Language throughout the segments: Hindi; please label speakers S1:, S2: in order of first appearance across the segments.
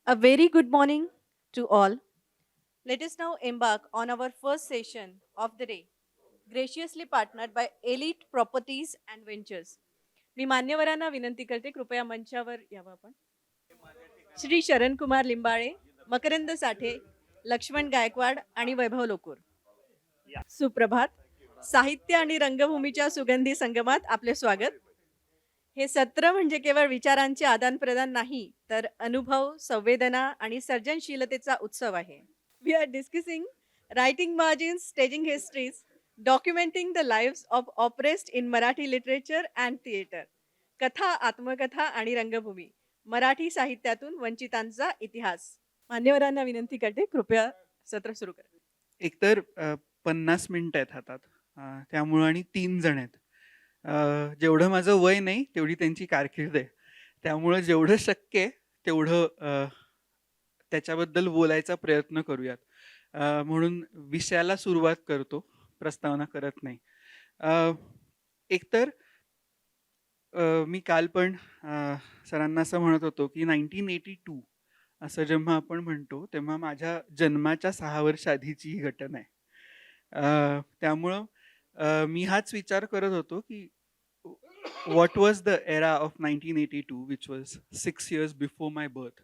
S1: A very good morning to all. Let us now embark on our first session of the day, graciously partnered by Elite Properties and Ventures. मी मान्यवरांना विनंती करते कृपया मंचावर यावं आपण. श्री शरण कुमार लिंबाळे, मकरंद साठे, लक्ष्मण गायकवाड आणि वैभव लोकूर. सुप्रभात. साहित्य आणि रंगभूमीच्या सुगंधी संगमात आपले स्वागत. हे सत्र म्हणजे केवळ विचारांचे आदानप्रदान नाही, तर अनुभव, संवेदना आणि सर्जनशीलतेचा उत्सव आहे. We are discussing writing margins, staging histories, documenting the lives of oppressed in Marathi literature and theatre. कथा, आत्मकथा आणि रंगभूमी, मराठी साहित्यातून वंचितांचा इतिहास. मान्यवरांना विनंती करते कृपया सत्र सुरू करा.
S2: एकतर 50 मिनिटं आहेत हातात, त्यामुळं आणि 3 जण आहेत. जेवढं माझं वय नाही तेवढी त्यांची कारकीर्द आहे. त्यामुळं जेवढं शक्य आहे तेवढं त्याच्याबद्दल बोलायचा प्रयत्न करूयात. म्हणून विषयाला सुरुवात करतो, प्रस्तावना करत नाही. एकतर मी काल पण सरांना असं म्हणत होतो की 1982 असं जेव्हा आपण म्हणतो तेव्हा माझ्या जन्माच्या 6 वर्ष आधीची ही घटना आहे. त्यामुळं मी हाच विचार करत होतो की what was the era of 1982 which was 6 years before my birth,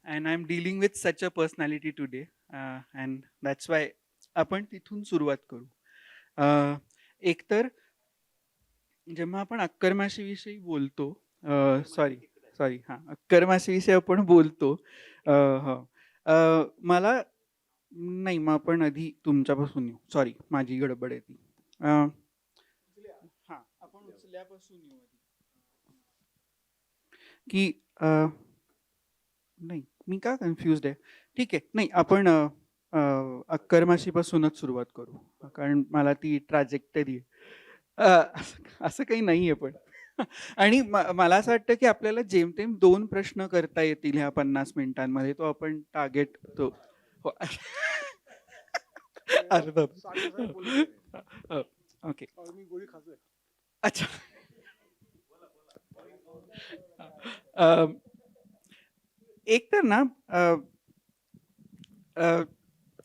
S2: and I'm dealing with such a personality today, and that's why आपण तिथून सुरुवात करू. एकतर जेव्हा आपण अक्करमाशीविषयी बोलतो, सॉरी हां, अक्करमाशीविषयी आपण बोलतो, मला नाही, मग आपण आधी तुमच्यापासून येऊ. सॉरी, माझी गडबड आहे ती. हां, आपण उचल्यापासून येऊ आधी. की नाही, मी का कन्फ्युज्ड आहे. ठीक आहे, नाही, आपण अक्करमाशीपासूनच सुरुवात करू, कारण मला ती ट्रॅजेक्टरी असं काही नाही आहे पण. आणि मला असं वाटतं की आपल्याला जेमतेम 2 प्रश्न करता येतील ह्या 50 मिनिटांमध्ये. तो आपण टार्गेट तो अर्धा. ओके, अच्छा. एक तर ना,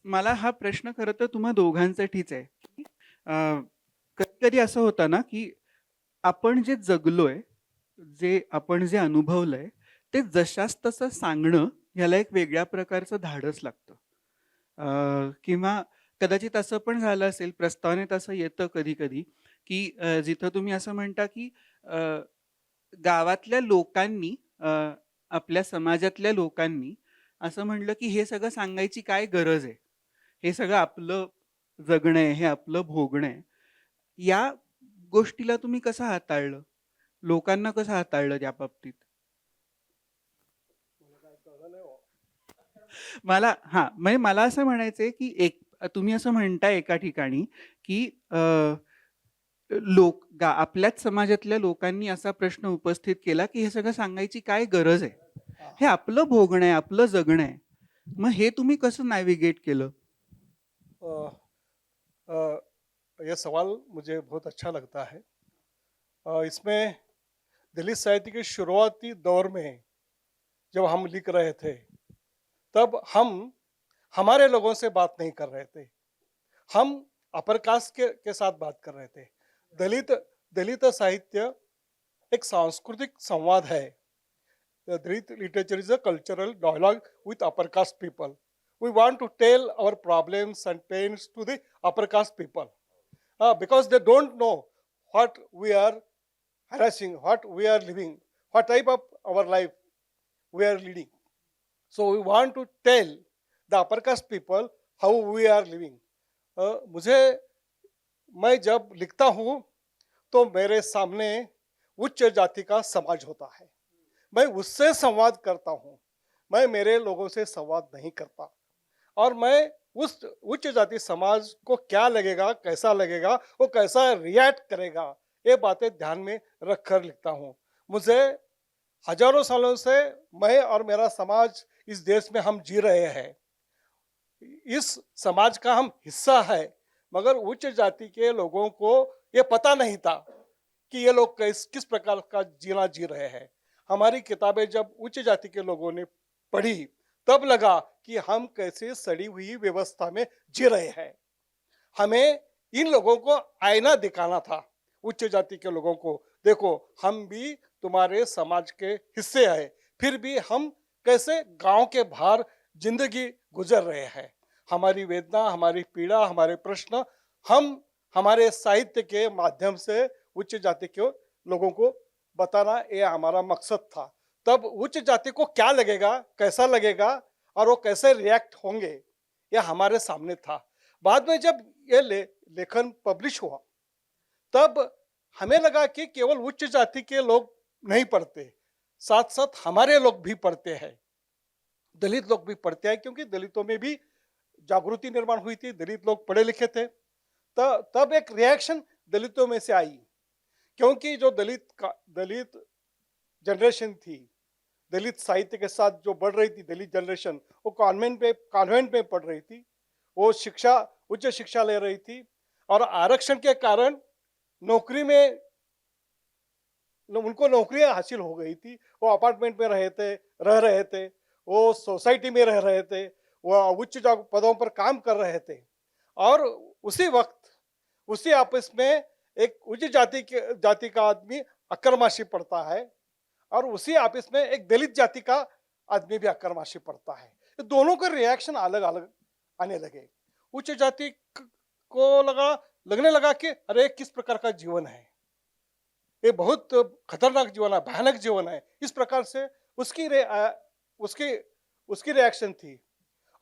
S2: मला हा प्रश्न खरं तर तुम्हा दोघांसाठीच आहे. कधी कधी असं होतं ना की आपण जे जगलोय, आपण जे अनुभवलंय ते जशास तसं सांगणं ह्याला एक वेगळ्या प्रकारचं धाडस लागतं. किंवा कदाचित असं पण झालं असेल, प्रस्तावनेत असं येतं कधी कधी की जिथं तुम्ही असं म्हणता की गावातल्या लोकांनी, आपल्या समाजातल्या लोकांनी असं म्हणलं की हे सगळं सांगायची काय गरज आहे, हे सगळं आपलं जगणं आहे, हे आपलं भोगणं आहे. या गोष्टीला तुम्ही कसं हाताळलं, लोकांना कसं हाताळलं त्या बाबतीत? मला म्हणजे मला असं म्हणायचंय की तुम्ही असं म्हणताय एका ठिकाणी की आपल्याच समाजातल्या लोकांनी असा प्रश्न उपस्थित केला की हे सगळं सांगायची काय गरज आहे, हे आपलं भोगणं आहे, आपलं जगणं आहे. मग हे तुम्ही कसं नॅव्हिगेट केलं?
S3: ये सवाल मुझे बहुत अच्छा लगता है। इसमें दलित साहित्य के शुरुआती दौर में जब हम लिख रहे थे, तब हम हमारे लोगों से बात नहीं कर रहे थे, हम अपर कास्ट के साथ बात कर रहे थे। दलित दलित साहित्य एक सांस्कृतिक संवाद है। Dalit literature is a cultural dialogue with upper caste people. We want to tell our problems and pains to the upper caste people, because they don't know what we are harassing, what we are living, what type of our life we are leading. So we want to tell the upper caste people how we are living. मुझे मैं जब लिखता हूँ तो मेरे सामने उच्च जाति का समाज होता है, मैं उससे संवाद करता हूँ, मैं मेरे लोगों से संवाद नहीं करता। और मैं उस उच्च जाति समाज को क्या लगेगा, कैसा लगेगा, वो कैसा रिएक्ट करेगा, ये बातें ध्यान में रखकर लिखता हूँ। मुझे हजारों सालों से मैं और मेरा समाज इस देश में हम जी रहे हैं, इस समाज का हम हिस्सा है, मगर उच्च जाति के लोगों को ये पता नहीं था कि ये लोग किस प्रकार का जीना जी रहे हैं। हमारी किताबें जब उच्च जाति के लोगों ने पढ़ी तब लगा कि हम कैसे सड़ी हुई व्यवस्था में जी रहे हैं। हमें इन लोगों को आईना दिखाना था, उच्च जाति के लोगों को, देखो हम भी तुम्हारे समाज के हिस्से हैं, फिर भी हम कैसे गांव के बाहर जिंदगी गुजर रहे हैं। हमारी वेदना, हमारी पीड़ा, हमारे प्रश्न हम हमारे साहित्य के माध्यम से उच्च जाति के लोगों को बताना, ये हमारा मकसद था। तब उच्च जाति को क्या लगेगा, कैसा लगेगा और वो कैसे रिएक्ट होंगे, यह हमारे सामने था। बाद में जब ये लेखन पब्लिश हुआ तब हमें लगा कि केवल उच्च जाति के लोग नहीं पढ़ते, साथ साथ हमारे लोग भी पढ़ते हैं, दलित लोग भी पढ़ते हैं, क्योंकि दलितों में भी जागृति निर्माण हुई थी, दलित लोग पढ़े लिखे थे। तब एक रिएक्शन दलितों में से आई, क्योंकि जो दलित जनरेशन थी, दलित साहित्य के साथ जो बढ़ रही थी दलित जनरेशन, वो कॉन्वेंट में पढ़ रही थी, वो उच्च शिक्षा ले रही थी, और आरक्षण के कारण नौकरी में उनको नौकरियां हासिल हो गई थी। वो अपार्टमेंट में रह रहे थे, वो सोसाइटी में रह रहे थे, वो उच्च पदों पर काम कर रहे थे, और उसी वक्त उसी आपस में एक उच्च जाति का आदमी अक्करमाशी पढ़ता है, और उसी आपस में एक दलित जाति का आदमी भी अक्करमाशी पढ़ता है। दोनों का रिएक्शन अलग अलग आने लगे। उच्च जाति को लगने लगा कि अरे किस प्रकार का जीवन है, ये बहुत खतरनाक जीवन है, भयानक जीवन है, इस प्रकार से उसकी रिएक्शन थी।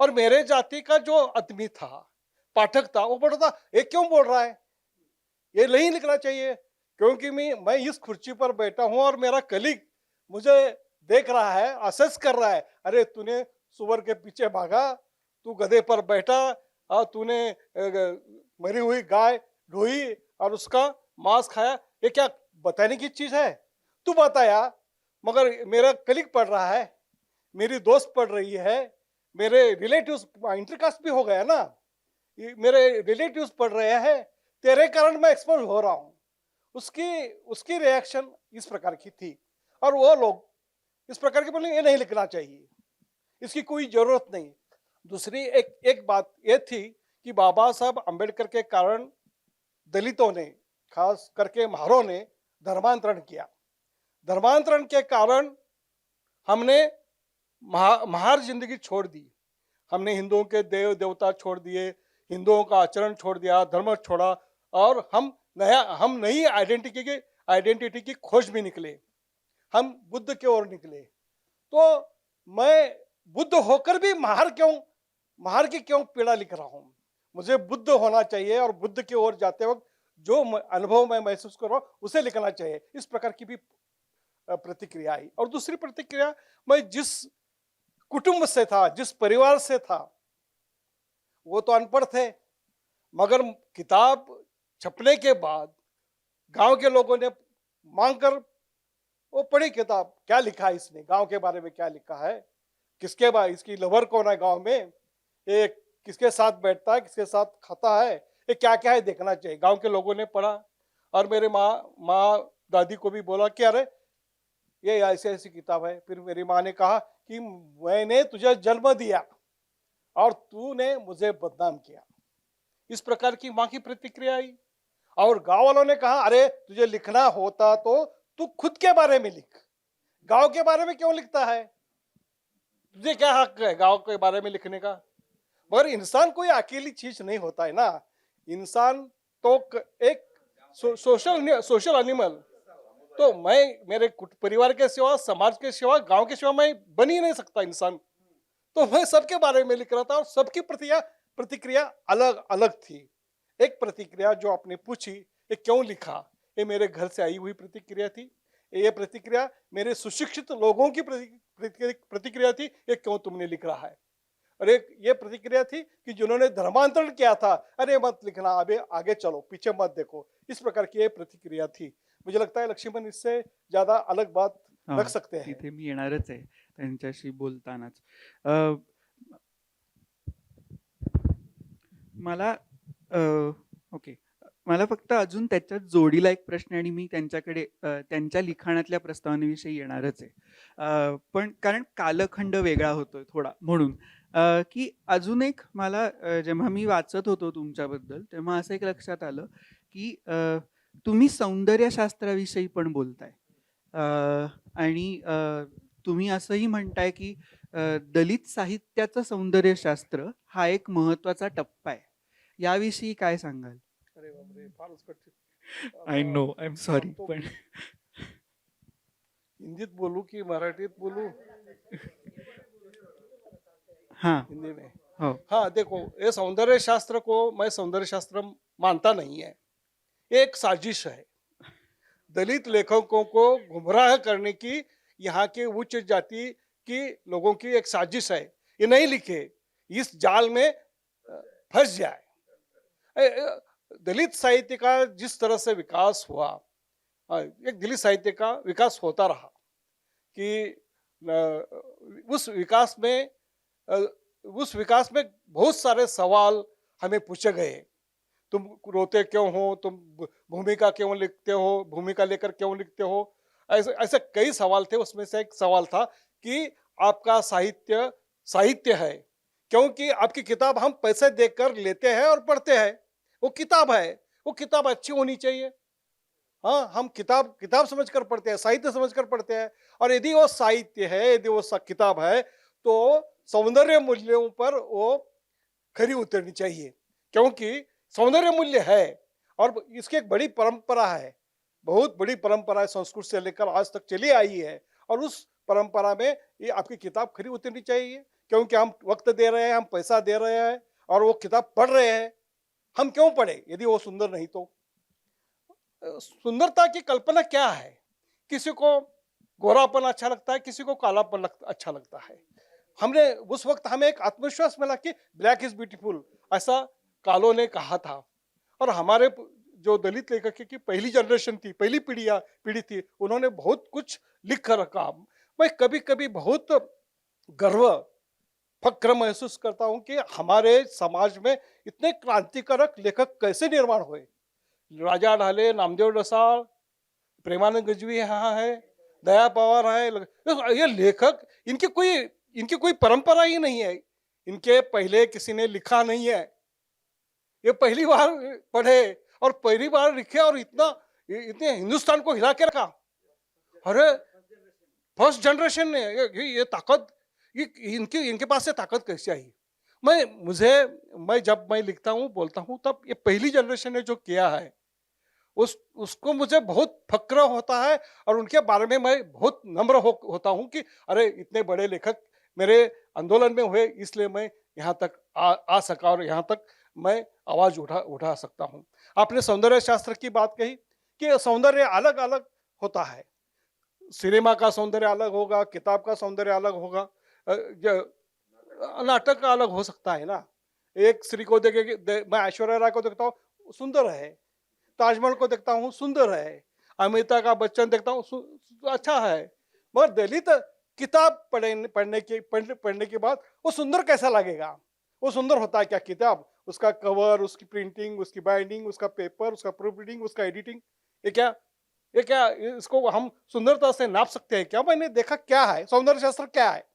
S3: और मेरे जाति का जो आदमी था, पाठक था, वो बोलता था ये क्यों बोल रहा है, ये नहीं लिखना चाहिए, क्योंकि मैं इस कुर्सी पर बैठा हूं और मेरा कलीग मुझे देख रहा है, असेस कर रहा है, अरे तूने सुअर के पीछे भागा, तू गधे पर बैठा, और तूने मरी हुई गाय ढोई और उसका मांस खाया, ये क्या बताने की चीज है, तू बताया। मगर मेरा कलीग पढ़ रहा है, मेरी दोस्त पढ़ रही है, मेरे रिलेटिव्स, इंटरकास्ट भी हो गया ना, मेरे रिलेटिव्स पढ़ रहे हैं, तेरे कारण मैं एक्सपोज हो रहा हूं। उसकी रिएक्शन इस प्रकार की थी, और वो लोग इस प्रकार के बोले ये नहीं लिखना चाहिए, इसकी कोई जरूरत नहीं। दूसरी एक बात ये थी कि बाबा साहब अंबेडकर के कारण दलितों ने, खास करके महारों ने धर्मांतरण किया। धर्मांतरण के कारण हमने महार जिंदगी छोड़ दी, हमने हिंदुओं के देव देवता छोड़ दिए, हिंदुओं का आचरण छोड़ दिया, धर्म छोड़ा, और हम नई आइडेंटिटी की खोज में निकले, हम बुद्ध की ओर निकले। तो मैं बुद्ध होकर भी महार की क्यों पीड़ा लिख रहा हूं, मुझे बुद्ध होना चाहिए, और बुद्ध की ओर जाते वक्त जो अनुभव मैं महसूस कर रहा हूं उसे लिखना चाहिए। इस प्रकार की भी प्रतिक्रिया आई। और दूसरी प्रतिक्रिया, मैं जिस कुटुंब से था, जिस परिवार से था, वो तो अनपढ़ थे, मगर किताब छपने के बाद गांव के लोगों ने मांग कर वो पढ़ी किताब, क्या लिखा है इसमें, गांव के बारे में क्या लिखा है, किसके बारे, इसकी लवर कौन है गांव में, ये किसके साथ बैठता है, किसके साथ खाता है, ये क्या क्या है देखना चाहिए। गांव के लोगों ने पढ़ा, और मेरे माँ दादी को भी बोला कि अरे ये ऐसी ऐसी किताब है। फिर मेरी माँ ने कहा कि मैंने तुझे जन्म दिया और तूने मुझे बदनाम किया। इस प्रकार की माँ की प्रतिक्रिया आई। और गांव वालों ने कहा अरे तुझे लिखना होता तो तू खुद के बारे में लिख, गांव के बारे में क्यों लिखता है, तुझे क्या हक है गांव के बारे में लिखने का। मगर इंसान कोई अकेली चीज नहीं होता है ना, इंसान तो एक सोशल एनिमल। तो मैं मेरे परिवार के सिवा, समाज के सिवा, गांव के सिवा मैं बन ही नहीं सकता इंसान। तो मैं सबके बारे में लिख रहा था, और सबकी प्रतिक्रिया अलग अलग थी। एक प्रतिक्रिया जो आपने पूछी, ये क्यों लिखा, ये मेरे घर से आई हुई प्रतिक्रिया थी। ये प्रतिक्रिया मेरे सुशिक्षित लोगों की प्रतिक्रिया थी, ये क्यों तुमने लिख रहा है। और एक ये प्रतिक्रिया थी कि जिन्होंने धर्मांतरण किया था, अरे मत लिखना, अबे आगे चलो, पीछे मत देखो। इस प्रकार की ये प्रतिक्रिया थी। मुझे लगता है लक्ष्मण इससे ज्यादा अलग बात रख सकते हैं।
S2: तिथे मी येणारच आहे त्यांच्याशी बोलतानाच। मला ओके, मला फक्त अजून त्याच्यात जोडीला एक प्रश्न आणि मी त्यांच्याकडे त्यांच्या लिखाणातल्या प्रस्तावनेविषयी येणारच आहे. पण कारण कालखंड वेगळा होतोय थोडा म्हणून की अजून एक मला जेव्हा मी वाचत होतो तुमच्याबद्दल तेव्हा असं एक लक्षात आलं की तुम्ही सौंदर्यशास्त्राविषयी पण बोलताय. आणि तुम्ही असंही म्हणताय की दलित साहित्याचं सौंदर्यशास्त्र हा एक महत्त्वाचा टप्पा आहे. याविषयी काय सांगाल?
S3: अरे बापरे, फारच कठीण.
S2: I know, I am sorry.
S3: तो
S2: पण
S3: हिंदीत बोलूं कि मराठीत बोलूं?
S2: हाँ,
S3: हिंदी में।
S2: हो.
S3: हाँ देखो, ये सौंदर्य शास्त्र को मैं सौंदर्य शास्त्र मानता नहीं है, ये एक साजिश है दलित लेखकों को गुमराह करने की, यहाँ के उच्च जाति की लोगों की एक साजिश है। ये नहीं लिखे, इस जाल में फंस जाए। दलित साहित्य का जिस तरह से विकास हुआ, एक दलित साहित्य का विकास होता रहा कि उस विकास में बहुत सारे सवाल हमें पूछे गए। तुम रोते क्यों हो, तुम भूमिका क्यों लिखते हो, भूमिका लेकर क्यों लिखते हो, ऐसे ऐसे कई सवाल थे। उसमें से एक सवाल था कि आपका साहित्य साहित्य है, क्योंकि आपकी किताब हम पैसे देकर लेते हैं और पढ़ते हैं। वो किताब है, वो किताब अच्छी होनी चाहिए। हाँ, हम किताब समझकर पढ़ते हैं, साहित्य समझकर पढ़ते हैं। और यदि वो साहित्य है, यदि वो किताब है, तो सौंदर्य मूल्यों पर वो खरी उतरनी चाहिए, क्योंकि सौंदर्य मूल्य है और इसकी एक बड़ी परंपरा है, बहुत बड़ी परंपरा है, संस्कृत से लेकर आज तक चली आई है। और उस परंपरा में ये आपकी किताब खरी उतरनी चाहिए, क्योंकि हम वक्त दे रहे हैं, हम पैसा दे रहे हैं और वो किताब पढ़ रहे हैं। हम क्यों पढ़े यदि वो सुंदर नहीं तो? सुंदरता की कल्पना क्या है? किसी को गोरापन अच्छा लगता है, किसी को कालापन अच्छा लगता है। हमने उस वक्त हमें एक आत्मविश्वास मिला कि ब्लैक इज ब्यूटीफुल, ऐसा कालो ने कहा था। और हमारे जो दलित लेखक की पहली जनरेशन थी, पहली पीढ़ी थी, उन्होंने बहुत कुछ लिख कर रखा। मैं कभी कभी बहुत गर्व, फक्र महसूस करता हूँ कि हमारे समाज में इतने क्रांतिकारक लेखक कैसे निर्माण हुए। राजा ढाले, नामदेव डसाळ, प्रेमानंद गजवी यहाँ है, दया पवार है। ये लेखक, इनकी कोई परंपरा ही नहीं है, इनके पहले किसी ने लिखा नहीं है, ये पहली बार पढ़े और पहली बार लिखे और इतने हिंदुस्तान को हिला के रखा। अरे फर्स्ट जनरेशन ने ये ताकत, इनके पास से ताकत कैसे आई? मैं जब मैं लिखता हूँ, बोलता हूँ, तब ये पहली जनरेशन ने जो किया है उसको मुझे बहुत फक्र होता है। और उनके बारे में मैं बहुत नम्र होता हूँ कि अरे इतने बड़े लेखक मेरे आंदोलन में हुए, इसलिए मैं यहाँ तक आ सका और यहाँ तक मैं आवाज उठा सकता हूँ। आपने सौंदर्य शास्त्र की बात कही कि सौंदर्य अलग अलग होता है, सिनेमा का सौंदर्य अलग होगा, किताब का सौंदर्य अलग होगा, नाटक का अलग हो सकता है ना। एक स्त्री को मैं ऐश्वर्या राय को देखता हूँ, सुंदर है। ताजमहल को देखता हूँ, सुंदर है। अमिताभ बच्चन देखता हूँ, अच्छा है। मगर दलित किताब पढ़ने के बाद वो सुंदर कैसा लगेगा? वो सुंदर होता है क्या किताब? उसका कवर, उसकी प्रिंटिंग, उसकी बाइंडिंग, उसका पेपर, उसका प्रूफ रीडिंग, उसका एडिटिंग, ये क्या इसको हम सुंदरता से नाप सकते हैं क्या? मैंने देखा क्या है सौंदर्य शास्त्र क्या है।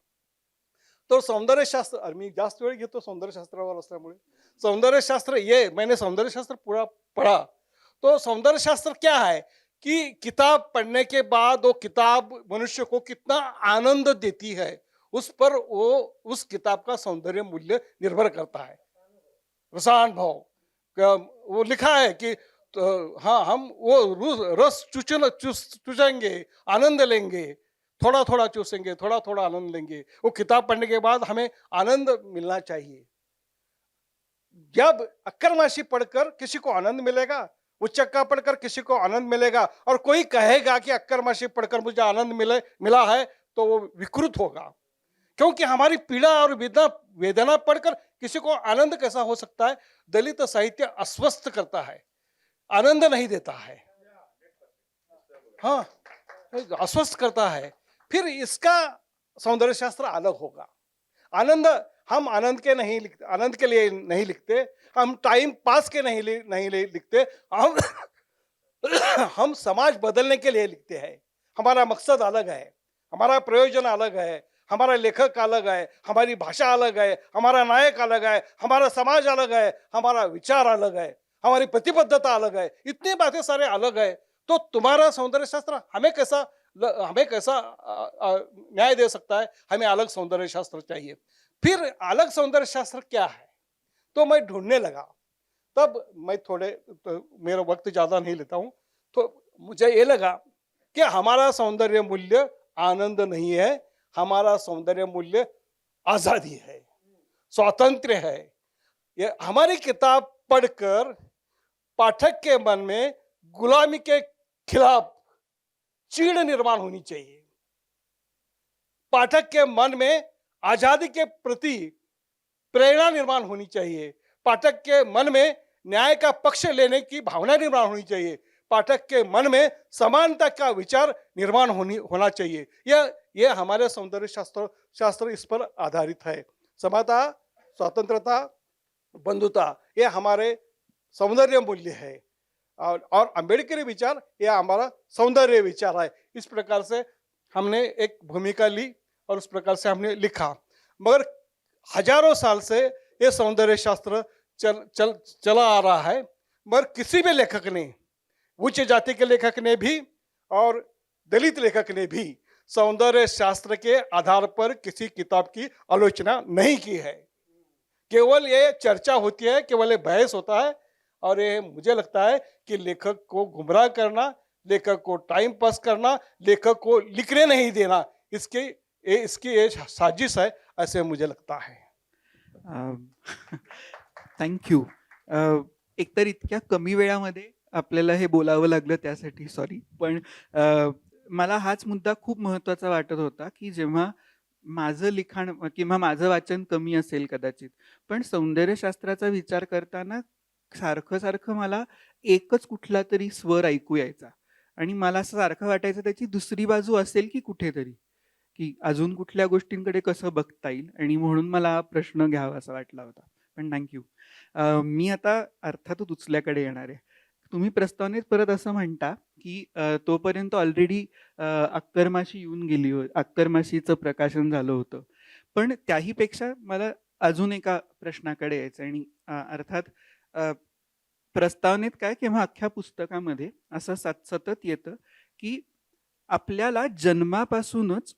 S3: तो सौंदर्य शास्त्र, मी जास्त वेळ घेतो सौंदर्य शास्त्रावर असल्यामुळे, सौंदर्य शास्त्र ये मैंने सौंदर्य शास्त्र पूरा पढ़ा। तो सौंदर्य शास्त्र क्या है कि किताब पढ़ने के बाद वो किताब मनुष्य को कितना आनंद देती है, उस पर वो उस किताब का सौंदर्य मूल्य निर्भर करता है। रसानुभव, वो लिखा है कि तो हाँ, हम वो रस चूसेंगे, आनंद लेंगे, थोड़ा थोड़ा चूसेंगे, थोड़ा थोड़ा आनंद लेंगे। वो किताब पढ़ने के बाद हमें आनंद मिलना चाहिए। जब अक्करमाशी पढ़कर किसी को आनंद मिलेगा, उच्चक्का पढ़कर किसी को आनंद मिलेगा, और कोई कहेगा कि अक्करमाशी पढ़कर मुझे आनंद मिला है, तो वो विकृत होगा। क्योंकि हमारी पीड़ा और वेदना पढ़कर किसी को आनंद कैसा हो सकता है? दलित साहित्य अस्वस्थ करता है, आनंद नहीं देता है। हाँ, अस्वस्थ करता है। फिर इसका सौंदर्य शास्त्र अलग होगा। आनंद हम आनंद के लिए नहीं लिखते, हम टाइम पास के नहीं लिखते, हम हम समाज बदलने के लिए लिखते हैं। हमारा मकसद अलग है, हमारा प्रयोजन अलग है, हमारा लेखक अलग है, हमारी भाषा अलग है, हमारा नायक अलग है, हमारा समाज अलग है, हमारा विचार अलग है, हमारी प्रतिबद्धता अलग है, इतनी बातें सारे अलग है। तो तुम्हारा सौंदर्य शास्त्र हमें कैसा न्याय दे सकता है? हमें अलग सौंदर्य शास्त्र चाहिए। फिर अलग सौंदर्य शास्त्र क्या है, तो मैं ढूंढने लगा। तब मैं मेरा वक्त ज्यादा नहीं लेता हूँ, तो मुझे ये लगा कि हमारा सौंदर्य मूल्य आनंद नहीं है, हमारा सौंदर्य मूल्य आजादी है, स्वातंत्र्य है। ये हमारी किताब पढ़कर पाठक के मन में गुलामी के खिलाफ चीड़ निर्माण होनी चाहिए, पाठक के मन में आजादी के प्रति प्रेरणा निर्माण होनी चाहिए, पाठक के मन में न्याय का पक्ष लेने की भावना निर्माण होनी चाहिए, पाठक के मन में समानता का विचार निर्माण होना चाहिए। यह हमारे सौंदर्य शास्त्र इस पर आधारित है। समता, स्वतंत्रता, बंधुता ये हमारे सौंदर्य मूल्य है, और अंबेडकरी विचार यह हमारा सौंदर्य विचार है। इस प्रकार से हमने एक भूमिका ली और उस प्रकार से हमने लिखा। मगर हजारों साल से ये सौंदर्य शास्त्र चला आ रहा है, मगर किसी भी लेखक ने, उच्च जाति के लेखक ने भी और दलित लेखक ने भी सौंदर्य शास्त्र के आधार पर किसी किताब की आलोचना नहीं की है। केवल ये चर्चा होती है, केवल ये बहस होता है, और ये मुझे लगता है कि लेखक को गुमराह करना, लेखक को टाइम पास करना, लेखक को लिखने नहीं देना, इसकी ये साजिश है, ऐसे मुझे लगता है।
S2: थँक्यू. एकतर इतक्या कमी वेळामध्ये आपल्याला हे बोलावं लागलं त्यासाठी सॉरी. पण मला हाच मुद्दा खूप महत्त्वाचा वाटत होता की जेव्हा माझं लिखाण किंवा माझं वाचन कमी असेल कदाचित, पण सौंदर्यशास्त्राचा विचार करताना सारखं मला एकच कुठला तरी स्वर ऐकू यायचा आणि मला असं सारखं वाटायचं त्याची दुसरी बाजू असेल की कुठेतरी, की अजून कुठल्या गोष्टींकडे कसं बघता येईल, आणि म्हणून मला हा प्रश्न घ्यावा असा वाटला होता. पण थँक्यू. मी आता अर्थातच उचल्याकडे येणार आहे. तुम्ही प्रस्तावनेत परत असं म्हणता की तोपर्यंत ऑलरेडी अक्करमाशी येऊन गेली अक्करमाशीचं प्रकाशन झालं होतं. पण त्याहीपेक्षा मला अजून एका प्रश्नाकडे यायचं, आणि अर्थात प्रस्तावनेत काय किंवा अख्ख्या पुस्तकामध्ये असं सतत येतं की आपल्याला जन्मापासूनच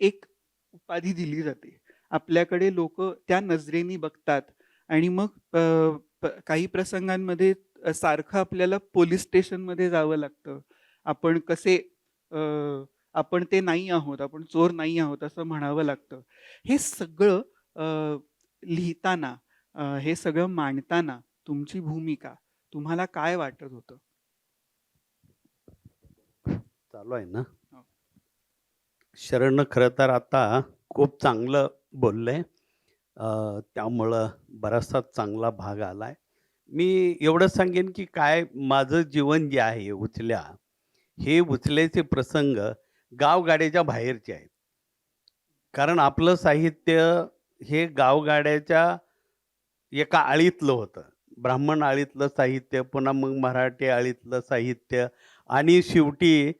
S2: एक उपाधी दिली जाते. आपल्याकडे लोक त्या नजरेने बघतात, आणि मग काही प्रसंगांमध्ये सारखं आपल्याला पोलीस स्टेशनमध्ये जावं लागतं. आपण आपण ते नाही आहोत, आपण चोर नाही आहोत असं म्हणावं लागतं. हे सगळं लिहिताना, हे सगळं मांडताना तुमची भूमिका तुम्हाला काय वाटत होतं?
S4: चालू आहे ना. शरण खरं तर आता खूप चांगलं बोललंय, त्यामुळं बराचसा चांगला भाग आलाय. मी एवढं सांगेन की काय माझं जीवन जे आहे उचल्या, हे उचल्याचे प्रसंग गावगाड्याच्या बाहेरचे आहेत. कारण आपलं साहित्य हे गावगाड्याच्या एका आळीतलं होतं, ब्राह्मण आळीतलं साहित्य, पुन्हा मग मराठी आळीतलं साहित्य, आणि शेवटी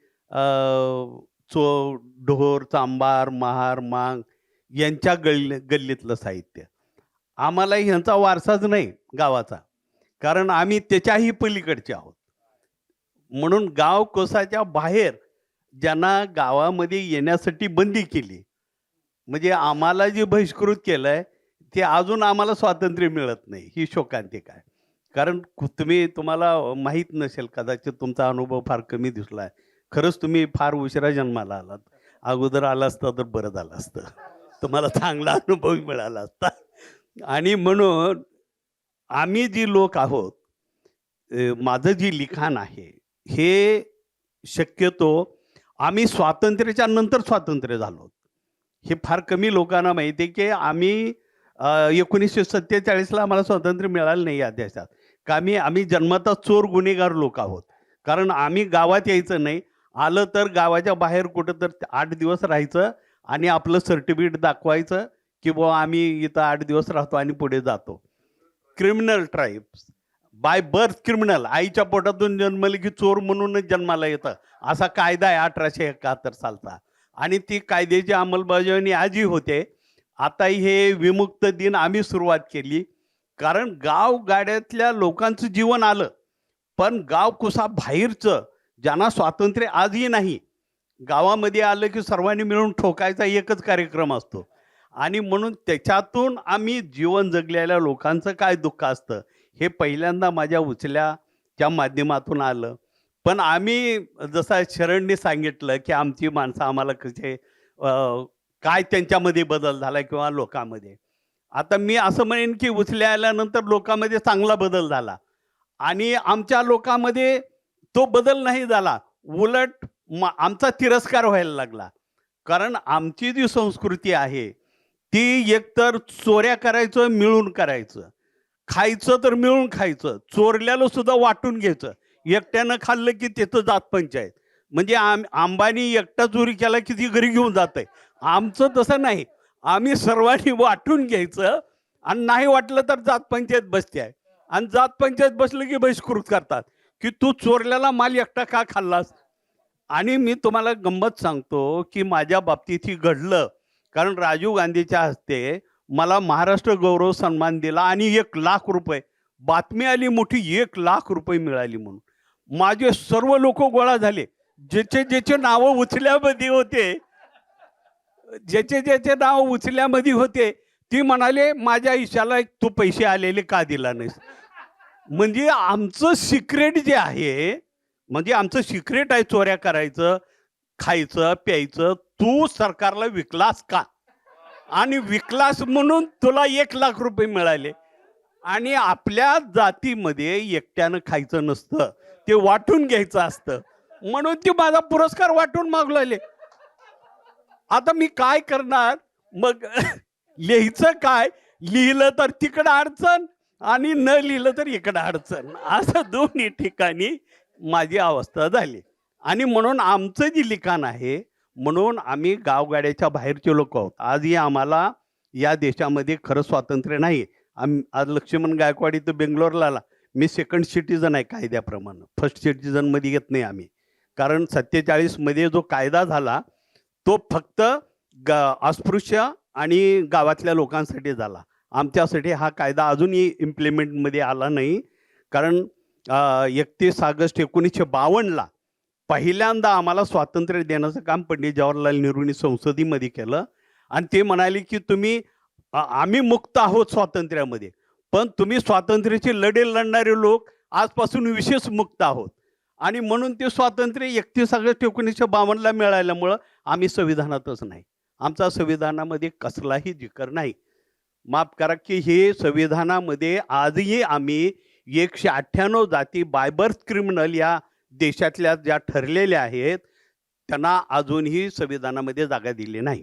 S4: ढोर, चांबार, महार, मांग यांच्या गल्लीतलं साहित्य. आम्हाला ह्यांचा वारसाच नाही गावाचा, कारण आम्ही त्याच्याही पलीकडचे आहोत. म्हणून गाव कोसाच्या बाहेर ज्यांना गावामध्ये येण्यासाठी बंदी केली, म्हणजे आम्हाला जे बहिष्कृत केलंय ते अजून आम्हाला स्वातंत्र्य मिळत नाही, ही शोकांतिका आहे. कारण तुम्हाला माहीत नसेल, कदाचित तुमचा अनुभव फार कमी दिसलाय. खरंच तुम्ही फार उशिरा जन्माला आलात. अगोदर आला असता तर बरं झालं असतं, तुम्हाला चांगला अनुभव मिळाला असता. आणि म्हणून आम्ही जी लोक आहोत, माझं जे लिखाण आहे हे शक्यतो आम्ही स्वातंत्र्याच्या नंतर स्वातंत्र्य झालो. हे फार कमी लोकांना माहिती आहे की आम्ही 1947ला आम्हाला स्वातंत्र्य मिळालं नाही या देशात. का आम्ही जन्मतः चोर गुन्हेगार लोक आहोत. कारण आम्ही गावात यायचं नाही, आलं तर गावाच्या बाहेर कुठं तर 8 दिवस राहायचं आणि आपलं सर्टिफिकेट दाखवायचं की बुवा आम्ही इथं 8 दिवस राहतो आणि पुढे जातो. Criminal tribes by birth criminal, आईच्या पोटातून जन्मले की चोर म्हणूनच जन्माला येतं, असा कायदा आहे 1871 सालचा. आणि ती कायद्याची अंमलबजावणी आजही होते. आता हे विमुक्त दिन आम्ही सुरुवात केली, कारण गावगाड्यातल्या लोकांचं जीवन आलं, पण गाव कुसा बाहेरचं ज्यांना स्वातंत्र्य आजही नाही, गावामध्ये आलं की सर्वांनी मिळून ठोकायचा एकच कार्यक्रम असतो. आणि म्हणून त्याच्यातून आम्ही जीवन जगलेल्या लोकांचं काय दुःख असतं हे पहिल्यांदा माझ्या उचल्याच्या माध्यमातून आलं. पण आम्ही जसं शरणने सांगितलं की आमची माणसं आम्हाला कसे काय त्यांच्यामध्ये बदल झाला किंवा लोकांमध्ये. आता मी असं म्हणेन की उचल्या आल्यानंतर लोकांमध्ये चांगला बदल झाला आणि आमच्या लोकांमध्ये तो बदल नाही झाला, उलट आमचा तिरस्कार व्हायला लागला. कारण आमची जी संस्कृती आहे ती एकतर चोऱ्या करायचं, मिळून करायचं, खायचं तर मिळून खायचं, चोरल्याला सुद्धा वाटून घ्यायचं, एकट्यानं खाल्लं की त्याचं जात पंचायत. म्हणजे अंबानी एकटा चोरी केला की ती घरी घेऊन जात आहे. आमचं तसं नाही, आम्ही सर्वांनी वाटून घ्यायचं आणि नाही वाटलं तर जात पंचायत बसते आहे. आणि जात पंचायत बसलं की बहिष्कृत करतात की तू चोरल्याला माल एकटा का खाल्लास. आणि मी तुम्हाला गंमत सांगतो की माझ्या बाबतीत ही घडलं, कारण राजीव गांधीच्या हस्ते मला महाराष्ट्र गौरव सन्मान दिला आणि 1,00,000 रुपये बातमी आली मोठी, 1,00,000 रुपये मिळाली म्हणून. माझे सर्व लोक गोळा झाले, ज्याचे ज्याचे नाव उचल्यामध्ये होते, ज्याचे ज्याचे नाव उचल्यामध्ये होते ती म्हणाले माझ्या ईशाला तू पैसे आलेले का दिला नाहीस. म्हणजे आमचं सिक्रेट जे आहे, म्हणजे आमचं सिक्रेट आहे चोऱ्या करायचं, खायचं, प्यायचं, तू सरकारला विकलास का, आणि विकलास म्हणून तुला 1,00,000 रुपये मिळाले. आणि आपल्या जातीमध्ये एकट्यानं खायचं नसतं, ते वाटून घ्यायचं असतं, म्हणून ते माझा पुरस्कार वाटून मागवले. आता मी काय करणार मग लिहायचं काय, लिहिलं तर तिकडं अडचण आणि न लिहिलं तर इकडं अडचण, असं दोन्ही ठिकाणी माझी अवस्था झाली. आणि म्हणून आमचं जे लिखाण आहे, म्हणून आम्ही गावगाड्याच्या बाहेरचे लोक आहोत. आजही आम्हाला या देशामध्ये खरं स्वातंत्र्य नाही. आज लक्ष्मण गायकवाड इथं बेंगलोरला आला, मी सेकंड सिटीजन आहे कायद्याप्रमाणे, फर्स्ट सिटीजनमध्ये येत नाही आम्ही. कारण 47मध्ये जो कायदा झाला तो फक्त अस्पृश्य आणि गावातल्या लोकांसाठी झाला. आमच्यासाठी हा कायदा अजूनही इम्प्लिमेंटमध्ये आला नाही. कारण 31 ऑगस्ट 1952ला पहिल्यांदा आम्हाला स्वातंत्र्य देण्याचं काम पंडित जवाहरलाल नेहरूंनी संसदेमध्ये केलं. आणि ते म्हणाले की तुम्ही आम्ही मुक्त आहोत स्वातंत्र्यामध्ये, पण तुम्ही स्वातंत्र्याचे लढे लढणारे लोक आजपासून विशेष मुक्त आहोत. आणि म्हणून ते स्वातंत्र्य 31 ऑगस्ट 1952ला मिळाल्यामुळं आम्ही संविधानातच नाही, आमचा संविधानामध्ये कसलाही जिकर नाही. माफ करा की हे संविधानामध्ये आजही आम्ही 198 जाती बाय बर्थ क्रिमिनल या देशातल्या ज्या ठरलेल्या आहेत त्यांना अजूनही संविधानामध्ये जागा दिली नाही.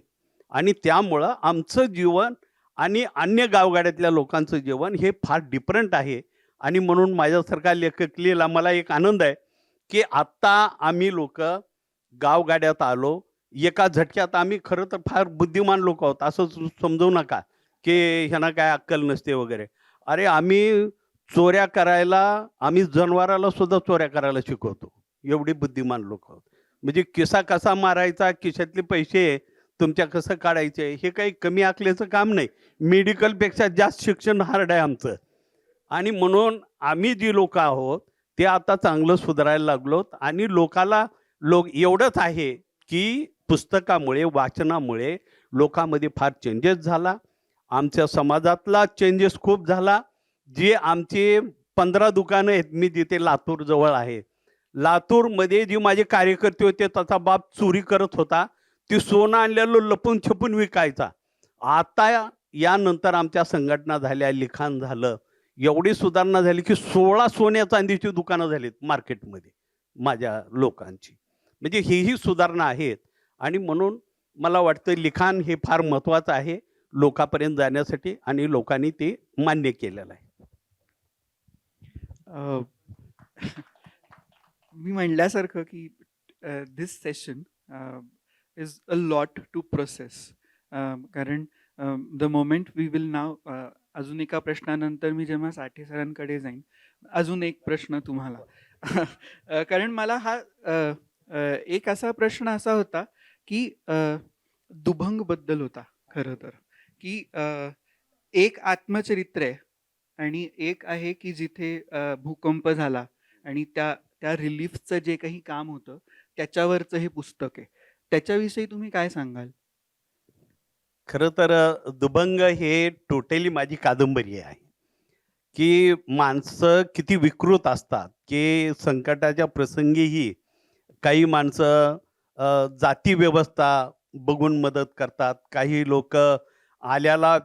S4: आणि त्यामुळं आमचं जीवन आणि अन्य गावगाड्यातल्या लोकांचं जीवन हे फार डिफरंट आहे. आणि म्हणून माझ्यासारखा लेखक लिहिला, मला एक आनंद आहे की आत्ता आम्ही लोक गावगाड्यात आलो, एका झटक्यात. आम्ही खरं तर फार बुद्धिमान लोक आहोत, असं समजू नका की ह्यांना काय अक्कल नसते वगैरे. अरे आम्ही चोऱ्या करायला, आम्ही जनावराला सुद्धा चोऱ्या करायला शिकवतो, एवढी बुद्धिमान लोक आहोत. म्हणजे किसा कसा मारायचा, खिशातले पैसे तुमच्या कसं काढायचे, हे काही कमी अकलेचं काम नाही. मेडिकलपेक्षा जास्त शिक्षण हार्ड आहे आमचं. आणि म्हणून आम्ही जी लोक आहोत ते आता चांगलं सुधारायला लागलोत. आणि लोक एवढंच आहे की पुस्तकामुळे, वाचनामुळे लोकांमध्ये फार चेंजेस झाला. आमच्या समाजातला चेंजेस खूप झाला. जे आमचे 15 दुकानं आहेत, मी जिथे लातूर जवळ आहे, लातूरमध्ये जी माझे कार्यकर्ते होते त्याचा बाप चोरी करत होता, ती सोनं आणलेलं लपून छपून विकायचा. आता यानंतर आमच्या संघटना झाल्या, लिखाण झालं, एवढी सुधारणा झाली की 16 सोन्या चांदीची दुकानं झालीत मार्केटमध्ये माझ्या लोकांची. म्हणजे हेही सुधारणा आहेत. आणि म्हणून मला वाटतं लिखाण हे फार महत्त्वाचं आहे लोकांपर्यंत जाण्यासाठी, आणि लोकांनी ते मान्य केलेलं आहे.
S2: मी म्हणल्यासारखं की this session is a lot to process. कारण the moment we will now अजून एका प्रश्नानंतर मी जेव्हा साठे सरांकडे जाईन, अजून एक प्रश्न तुम्हाला. कारण मला हा एक असा प्रश्न असा होता, की दुभंगबद्दल होता खरं तर, की एक आत्मचरित्र आहे आणि एक आहे की जिथे भूकंप झाला आणि त्या त्या रिलीफचं जे काही काम होतं त्याच्यावरचं हे पुस्तक आहे. त्याच्याविषयी तुम्ही काय सांगाल?
S4: खरं तर दुभंग हे टोटली माझी कादंबरी आहे, की माणसं किती विकृत असतात, की संकटाच्या प्रसंगीही काही माणसं जाती व्यवस्था बघून मदत करतात. काही लोकं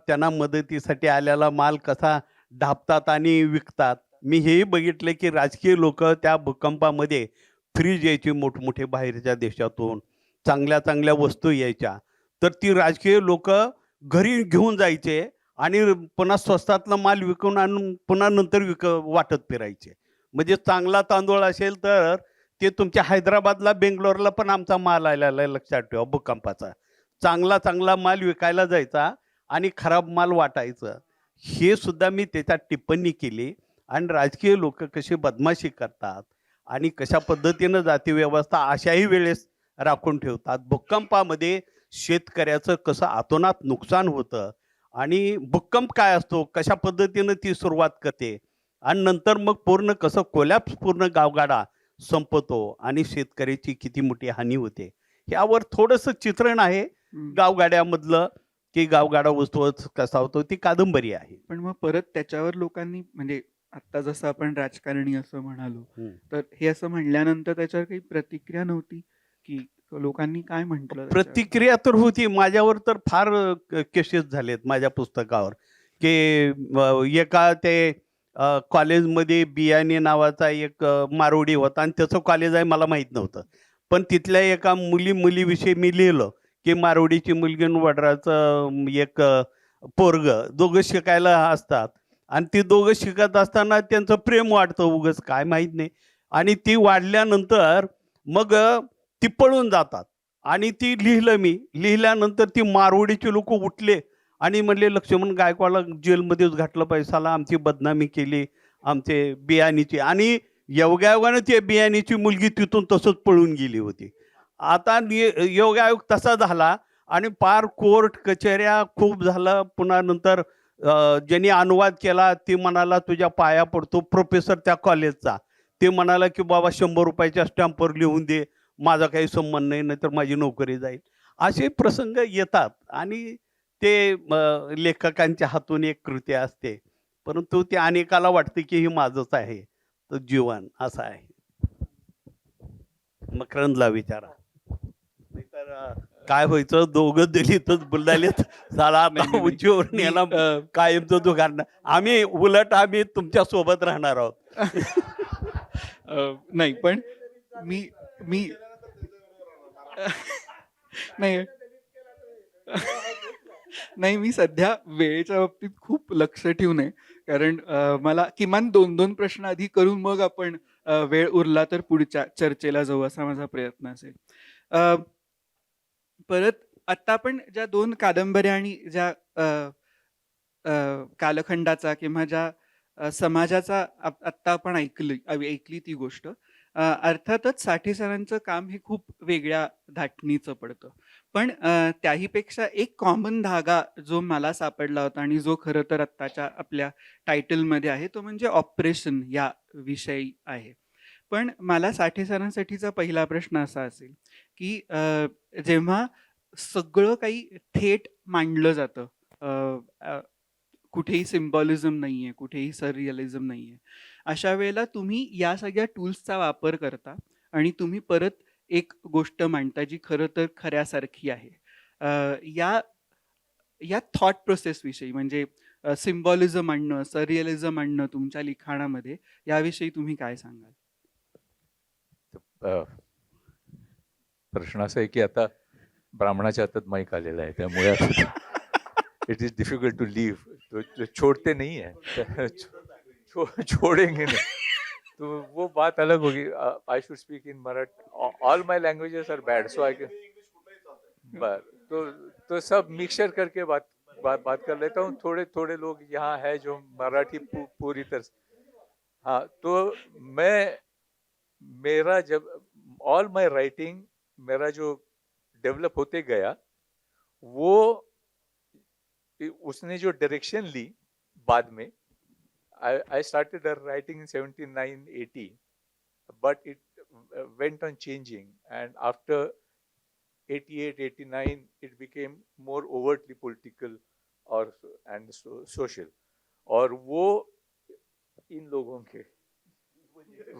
S4: त्यांना मदतीसाठी आलेला माल कसा ढापतात आणि विकतात. मी हेही बघितलं, की राजकीय लोकं त्या भूकंपामध्ये फ्रीज यायची मोठमोठे बाहेरच्या देशातून, चांगल्या-चांगल्या वस्तू यायच्या. तर ती राजकीय लोकं घरी घेऊन जायचे आणि पुन्हा स्वस्तातला माल विकून आणून पुन्हा नंतर वाटत फिरायचे. म्हणजे चांगला तांदूळ असेल तर ते तुमच्या हैदराबादला, बेंगलोरला पण आमचा माल आलेला आहे लक्षात ठेवा भूकंपाचा. चांगला माल विकायला जायचा आणि खराब माल वाटायचं. हे सुद्धा मी त्याच्यात टिप्पणी केली आणि राजकीय लोकं कशी बदमाशी करतात आणि कशा पद्धतीनं जातीव्यवस्था अशाही वेळेस राखून ठेवतात. भूकंपामध्ये शेतकऱ्याचं कसं अतोनात नुकसान होतं आणि भूकंप काय असतो, कशा पद्धतीनं ती सुरुवात करते आणि नंतर मग पूर्ण कसं कोलॅप्स पूर्ण गावगाडा संपतो आणि शेतकऱ्याची किती मोठी हानी होते. यावर थोडंसं चित्रण आहे
S2: हं.
S4: गावगाड्यामधलं, की गावगाडा उत्सव कसा होतो, ती कादंबरी आहे.
S2: पण मग परत त्याच्यावर लोकांनी म्हणजे आत्ता जसं आपण राजकारणी असं म्हणालो, तर हे असं म्हणल्यानंतर त्याच्यावर काही प्रतिक्रिया नव्हती, की लोकांनी काय म्हटलं त्याच्यावर?
S4: प्रतिक्रिया तर होती. माझ्यावर तर फार केसेस झालेत माझ्या पुस्तकावर, की एका ते कॉलेजमध्ये बियाणे नावाचा एक मारवाडी होता आणि त्याचं कॉलेज आहे मला माहीत नव्हतं. पण तिथल्या एका मुलीविषयी मी लिहिलं, की मारवाडीची मुलगी आणि वडिलांचं एक पोरगं दोघं शिकायला असतात आणि ती दोघं शिकत असताना त्यांचं प्रेम वाढतं उगाच काय माहीत नाही आणि ती वाढल्यानंतर मग ती पळून जातात. आणि ती लिहिलं मी. लिहिल्यानंतर ती मारवाडीचे लोकं उठले आणि म्हणले, "लक्ष्मण गायकवाडला जेलमध्येच घातलं पाहिजे. साला आमची बदनामी केली, आमचे बियाणीची." आणि योगायोगानं ते बियाणीची मुलगी तिथून तसंच पळून गेली होती. आता योगायोग तसा झाला आणि पार कोर्ट कचेऱ्या खूप झालं. पुन्हा नंतर ज्यांनी अनुवाद केला ते म्हणाला, "तुझ्या पाया पडतो." प्रोफेसर त्या कॉलेजचा. ते म्हणाला, की "बाबा ₹100 स्टॅम्पवर लिहून दे. माझा काही संबंध नाही, नाहीतर माझी नोकरी जाईल." असे प्रसंग येतात आणि ते लेखकांच्या हातून एक कृती असते. परंतु ते अनेकाला वाटते, की हे माझंच आहे. तर जीवन असं आहे. मकरंदला विचारा. नाहीतर काय व्हायचं दोघं दलितच बुलढाण्यात साला
S2: नाही,
S4: आता
S2: नाही, नाही.
S4: उंचीवरून
S2: मी,
S4: याला कायमचं दुकान आम्ही तुमच्या सोबत राहणार आहोत.
S2: नाही पण मी मी नाही नाही मी सध्या वेळेच्या बाबतीत खूप लक्ष ठेवून आहे. कारण मला किमान 2-2 प्रश्न आधी करून मग आपण वेळ उरला तर पुढच्या चर्चेला जाऊ असा माझा प्रयत्न असेल. अ, परत आत्ता आपण ज्या 2 कादंबऱ्या आणि ज्या कालखंडाचा किंवा ज्या समाजाचा आत्ता आपण ऐकली ती गोष्ट. अर्थातच साठे सरांचं काम हे खूप वेगळ्या धाटणीचं पडतं. पण त्याहीपेक्षा एक कॉमन धागा जो मला सापडला होता आणि जो खरं तर आत्ताच्या आपल्या टायटलमध्ये आहे तो म्हणजे ऑपरेशन या विषयी आहे. पण मला साठे सरांसाठीचा पहिला प्रश्न असा असेल, की जेव्हा सगळं काही थेट मांडलं जातं, कुठेही सिम्बॉलिझम नाहीये, कुठेही सररिअलिझम नाहीये. अशा वेळेला तुम्ही या सगळ्या टूल्सचा वापर करता आणि तुम्ही परत एक गोष्ट मांडता जी खरं तर खऱ्यासारखी आहे. या या थॉट प्रोसेस विषयी म्हणजे सिम्बॉलिझम आणणं, सररिअलिझम आणणं तुमच्या लिखाणामध्ये याविषयी तुम्ही काय सांगाल?
S5: प्रश्न असा आहे की आता ब्राह्मणाच्या हातात माईक आलेला आहे त्यामुळे it is difficult to leave. तो छोड़ते नहीं है. छोड़ेंगे नहीं तो वो बात अलग होगी. I should speak in Marathi. All my languages are bad so I can. तो सब मिक्सचर करके बात बात कर लेता हूँ। थोड़े थोड़े लोग यहाँ है जो मराठी पूरी तरह से, हाँ, तो मैं, मेरा जब ऑल माय राइटिंग, मेरा जो डेवलप होते गया, वो उसने जो डायरेक्शन ली बाद में, I started writing in 79, 80, but it went on changing, and after 88, 89, it became more overtly political और and social, और वो इन लोगों के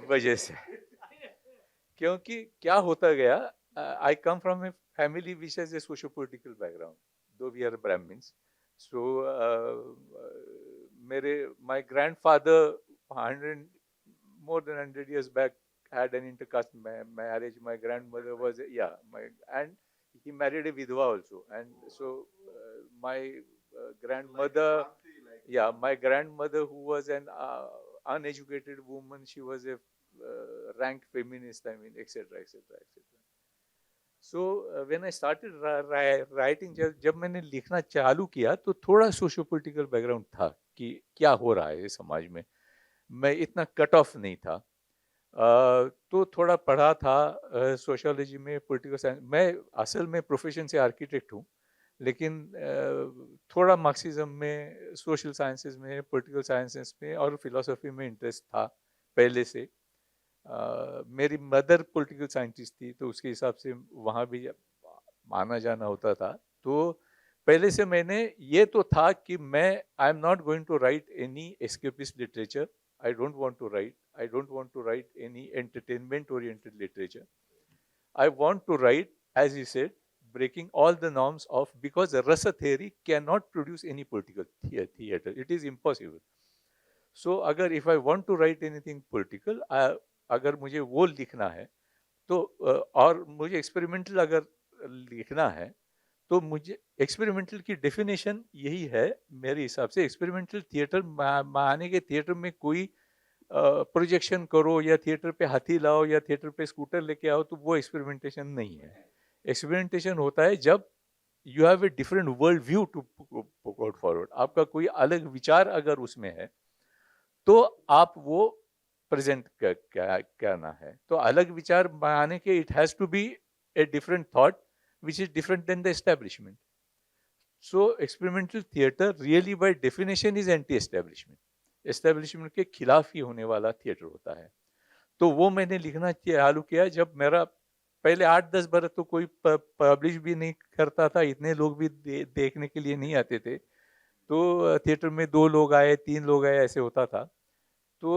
S5: वजह से, क्योंकि क्या होता गया, I come from a family which has a socio political background, though we are Brahmins, so मेरे my grandfather 100 more than 100 years back had an intercaste marriage. My grandmother was and he married a vidwa also, and so my grandmother, my grandmother, who was an uneducated woman, she was a ranked feminist, I mean, etc, etc, etc. So when I started writing, जब मैंने लिखना चालू किया, तो थोड़ा सोशो पॉलिटिकल बैकग्राउंड था कि क्या हो रहा है समाज में। मैं इतना कट ऑफ नहीं था, तो थोड़ा पढ़ा था सोशियोलॉजी में, पॉलिटिकल साइंस। मैं असल में प्रोफेशन से आर्किटेक्ट हूँ, लेकिन थोड़ा मार्क्सिज्म में, सोशल साइंसेस में, पॉलिटिकल साइंसेस में और फिलोसफी में इंटरेस्ट था पहले से। मेरी मदर पॉलिटिकल साइंटिस्ट थी, तो उसके हिसाब से वहाँ भी आना जाना होता था। तो पहले से मैंने ये तो था कि मैं, I am not going to write any escapist literature, I don't want to write any entertainment oriented literature. I want to write, as you said, breaking all the norms of, because rasa theory cannot produce any political theater. It is impossible. So अगर if I want to write anything political, अगर मुझे वो लिखना है, तो और मुझे एक्सपेरिमेंटल अगर लिखना है, तो मुझे एक्सपेरिमेंटल की डेफिनेशन यही है मेरे हिसाब से। एक्सपेरिमेंटल थिएटर माने के थिएटर में कोई प्रोजेक्शन करो या थिएटर पे हाथी लाओ या थिएटर पे स्कूटर लेके आओ, तो वो एक्सपेरिमेंटेशन नहीं है। एक्सपेरिमेंटेशन होता है जब you have a different world view to put forward. आपका कोई अलग विचार अगर उसमें है, तो आप वो प्रेजेंट करना है। तो अलग विचार माने के, it has to be a different thought which is different than the establishment. So experimental theater really by definition is anti-establishment. Establishment के खिलाफ ही होने वाला थिएटर होता है। तो वो मैंने लिखना चालू किया जब मेरा पहले 8-10 बरस, तो कोई पब्लिश भी नहीं करता था, इतने लोग भी देखने के लिए नहीं आते थे। तो थिएटर में 2 लोग आए, 3 लोग आए, ऐसे होता था। तो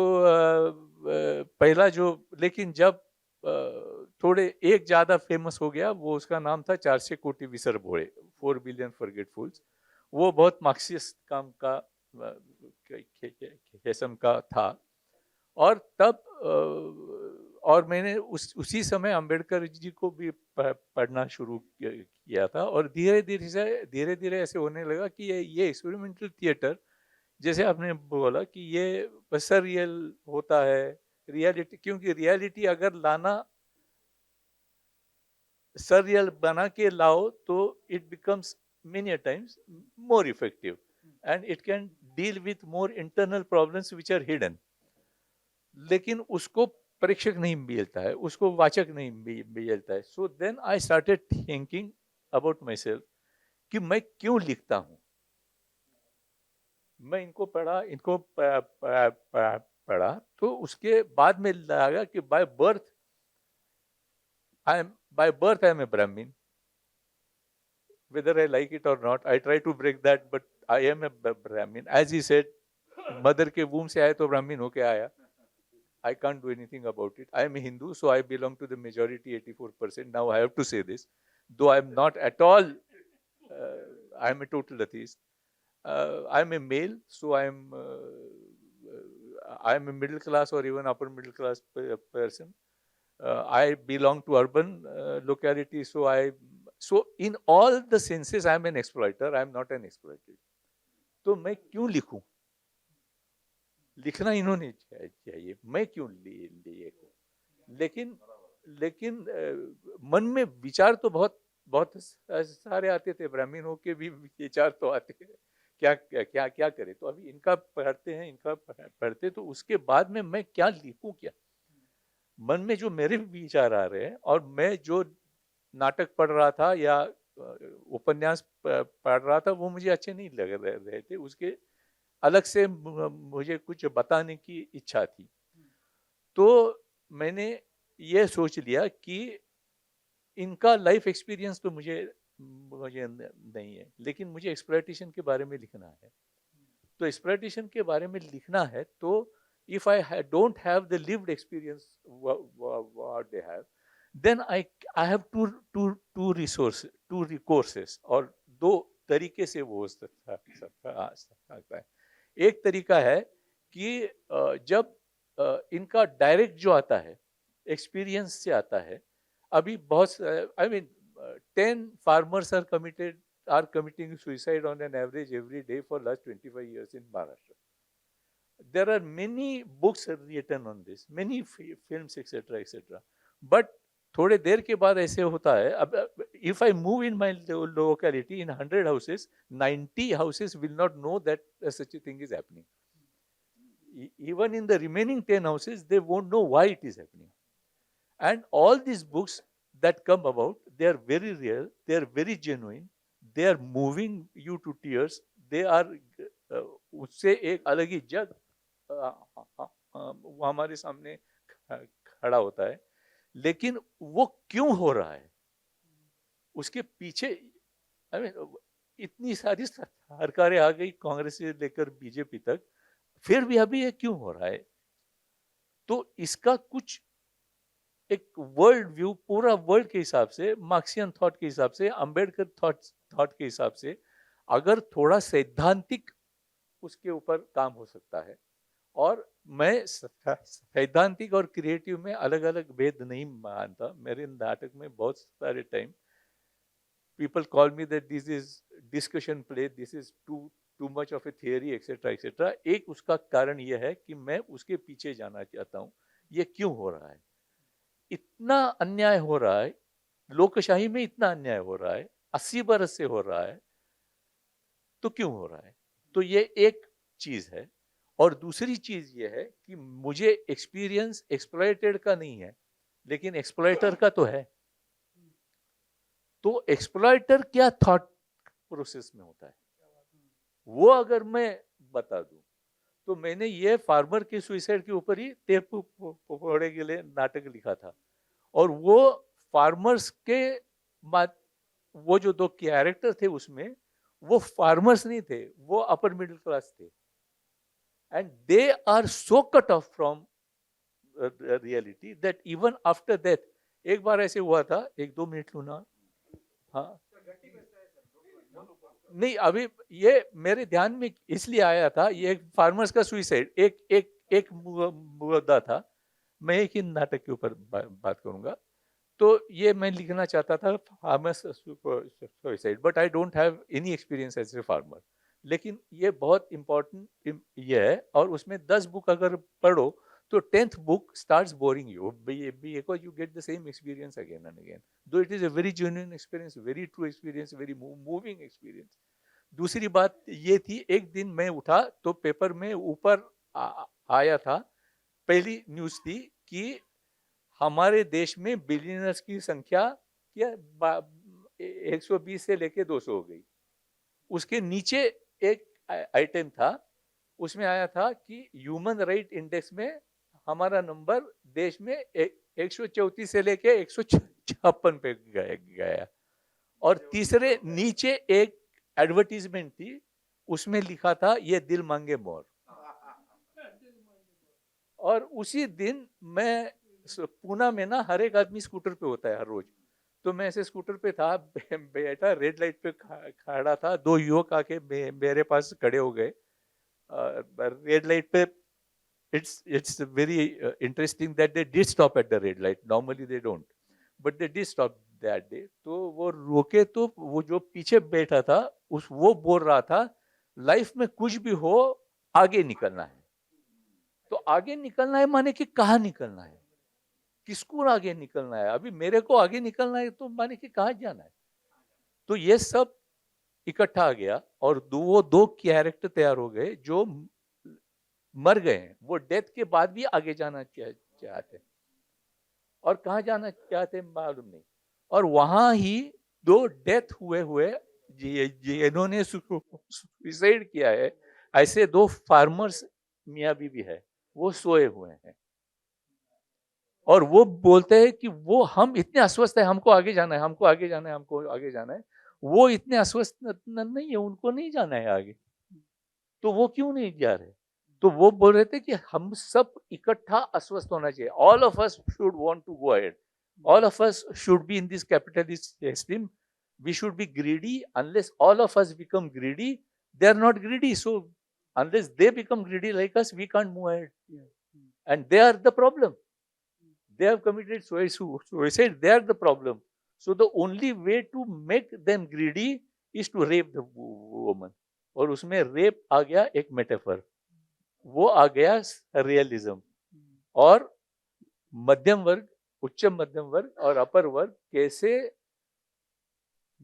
S5: पहला जो, लेकिन जब थोड़े एक ज़्यादा फेमस हो गया, वो उसका नाम था 400 कोटी विसर भोळे, 4 बिलियन फॉरगेटफुल्स। वो बहुत मार्क्सिस्ट काम का किस्म का था। और तब और मैंने उसी समय अंबेडकर जी को भी पढ़ना शुरू किया था, और धीरे धीरे ऐसे होने लगा कि ये एक्सपेरिमेंटल थिएटर, जैसे आपने बोला कि ये सररियल होता है, रियलिटी, क्योंकि रियलिटी अगर लाना, सररियल बना के लाओ, तो it becomes many times more effective, and it can deal with more internal problems which are hidden. लेकिन उसको प्रेक्षक नहीं मिलता है, उसको वाचक नहीं मिलता है। So then I started thinking about myself कि मैं क्यों लिखता हूँ। मैं इनको पढ़ा, तो उसके बाद में लगा कि by birth I am a Brahmin, whether I like it or not. I try to break that, but I am a Brahmin. As he said, mother के womb से आया तो ब्राह्मीण होके आया. I can't do anything about it. I am a Hindu, so I belong to the majority, 84%. Now I have to say this, though I am not at all. I am a total atheist. I am a male, so I am a middle class or even upper middle class person. I belong to urban locality, so in all the senses I am an exploiter. I am not an exploited. तो मैं क्यों लिखूं? लिखना इन्होंने चाहिए, मैं क्यों लिखूं? लेकिन मन में विचार तो बहुत बहुत सारे आते थे, ब्राह्मण होके भी विचार तो आते हैं, क्या क्या क्या क्या करे। तो अभी इनका पढ़ते हैं, इनका पढ़ते, तो उसके बाद में मैं क्या लिखूं, क्या मन में जो मेरे विचार आ रहे हैं, और मैं जो नाटक पढ़ रहा था या उपन्यास पढ़ रहा था, वो मुझे अच्छे नहीं लग रहे थे, उसके अलग से मुझे कुछ बताने की इच्छा थी। तो मैंने ये सोच लिया कि इनका लाइफ एक्सपीरियंस तो मुझे मुझे नहीं है, लेकिन मुझे एक्सप्लॉयटेशन के बारे में लिखना है। तो एक्सप्लॉयटेशन के बारे में लिखना है, तो if I don't have the lived experience what they have, then I have two recourses, और दो तरीके से वो हो सकता है। एक तरीका है कि जब इनका डायरेक्ट जो आता है, एक्सपीरियंस से आता है, अभी बहुत I mean 10 farmers are committing suicide on an average every day for last 25 years in Maharashtra. There are many books written on this, many films, etc., etc. But थोड़े देर के बाद ऐसे होता है, अब if I move in my locality in 100 houses, 90 houses will not know that such a thing is happening. Even in the remaining 10 houses, they won't know why it is happening. And all these books that come about, they are very real, they are very genuine, they are moving you to tears, they are उससे एक अलग ही जग वो हमारे सामने खड़ा होता है। लेकिन वो क्यों हो रहा है, उसके पीछे आई मीन इतनी सारी सरकारें आ गई, कांग्रेस से लेकर बीजेपी तक, फिर भी अभी ये क्यों हो रहा है? तो इसका कुछ एक वर्ल्ड व्यू, पूरा वर्ल्ड के हिसाब से, मार्क्सियन थॉट के हिसाब से, अंबेडकर थॉट के हिसाब से, अगर थोड़ा सैद्धांतिक उसके ऊपर काम हो सकता है। और मैं सैद्धांतिक और क्रिएटिव में अलग अलग भेद नहीं मानता। मेरे नाटक में बहुत सारे time people call me that this is discussion play, this is too much of a theory, etc., etc. एक उसका कारण यह है कि मैं उसके पीछे जाना चाहता हूँ, ये क्यों हो रहा है, इतना अन्याय हो रहा है, लोकशाही में इतना अन्याय हो रहा है, 80 बरस से हो रहा है, तो क्यों हो रहा है? तो ये एक चीज है। और दूसरी चीज ये है कि मुझे एक्सपीरियंस एक्सप्लॉयटेड का नहीं है, लेकिन एक्सप्लॉयटर का तो है। तो एक्सप्लॉयटर क्या थॉट प्रोसेस में होता है, वो अगर मैं बता दूं, तो मैंने ये फार्मर के सुइसाइड के ऊपर ही तेरपु पोड़े के लिए नाटक लिखा था। और वो फार्मर्स के वो जो दो कैरेक्टर थे उसमें, वो फार्मर्स नहीं थे, वो अपर मिडिल क्लास थे, and they are so cut off from reality that even after death, एक बार ऐसे हुआ था, 1-2 मिनट लूना, हाँ नहीं, अभी ये मेरे ध्यान में इसलिए आया था, ये फार्मर्स का सुइसाइड एक मुद्दा था। मैं एक ही नाटक के ऊपर बात करूंगा। तो ये मैं लिखना चाहता था farmers suicide, but I don't have any experience as a farmer. लेकिन ये बहुत इम्पोर्टेंट ये है, और उसमें 10 बुक अगर पढ़ो तो 10th book starts boring you because you get the same experience again and again, though it is a very genuine experience, very true experience, very moving experience. दूसरी बात ये थी, एक दिन मैं उठा तो पेपर में ऊपर आया था, पहली न्यूज थी कि हमारे देश में बिलियनर्स की संख्या क्या 120 से लेके 200 हो गई। उसके नीचे एक आइटम था, उसमें आया था कि ह्यूमन राइट इंडेक्स में हमारा नंबर देश में 134 से लेके 156 पे गया। और तीसरे नीचे एक एडवर्टीजमेंट थी, उसमें लिखा था ये दिल मांगे मोर। और उसी दिन मैं पूना में ना, हर एक आदमी स्कूटर पे होता है हर रोज, तो मैं ऐसे स्कूटर पे था, बेटा रेड लाइट पे खड़ा था, 2 युवक आके मेरे पास खड़े हो गए रेड लाइट पे। It's very interesting that they did stop at the red light. Normally they don't, but they did stop that day. तो वो रोके, तो वो जो पीछे बैठा था वो बोल रहा था लाइफ में कुछ भी हो आगे निकलना है। तो आगे निकलना है माने कि कहाँ निकलना है, किसको आगे निकलना है? अभी मेरे को आगे निकलना है तो माने कि कहाँ जाना है? तो ये सब इकट्ठा आ गया और वो दो कैरेक्टर तैयार हो गए जो मर गए हैं। वो डेथ के बाद भी आगे जाना चाहते हैं और कहाँ जाना चाहते हैं मालूम नहीं। और वहां ही दो डेथ हुए हुए जिन्होंने सुसाइड किया है, ऐसे दो फार्मर्स मियाँ बीवी है, वो सोए हुए हैं और वो बोलते हैं कि वो हम इतने अस्वस्थ है, हमको आगे जाना है, हमको आगे जाना है, हमको आगे जाना है। वो इतने अस्वस्थ नहीं है, उनको नहीं जाना है आगे, तो वो क्यों नहीं जा रहे? तो वो बोल रहे थे कि हम सब इकट्ठा अस्वस्थ होना चाहिए। All of us should want to go ahead, all of us should be in this capitalist system, we should be greedy. Unless all of us become greedy, they are not greedy, so unless they become greedy like us, we can't move ahead. And they are the problem, they have committed suicide, they are the problem. So the only way to make them greedy is to rape the woman. और उसमें रेप आ गया एक मेटाफर, वो आ गया रियलिज्म। और मध्यम वर्ग, उच्च मध्यम वर्ग और अपर वर्ग कैसे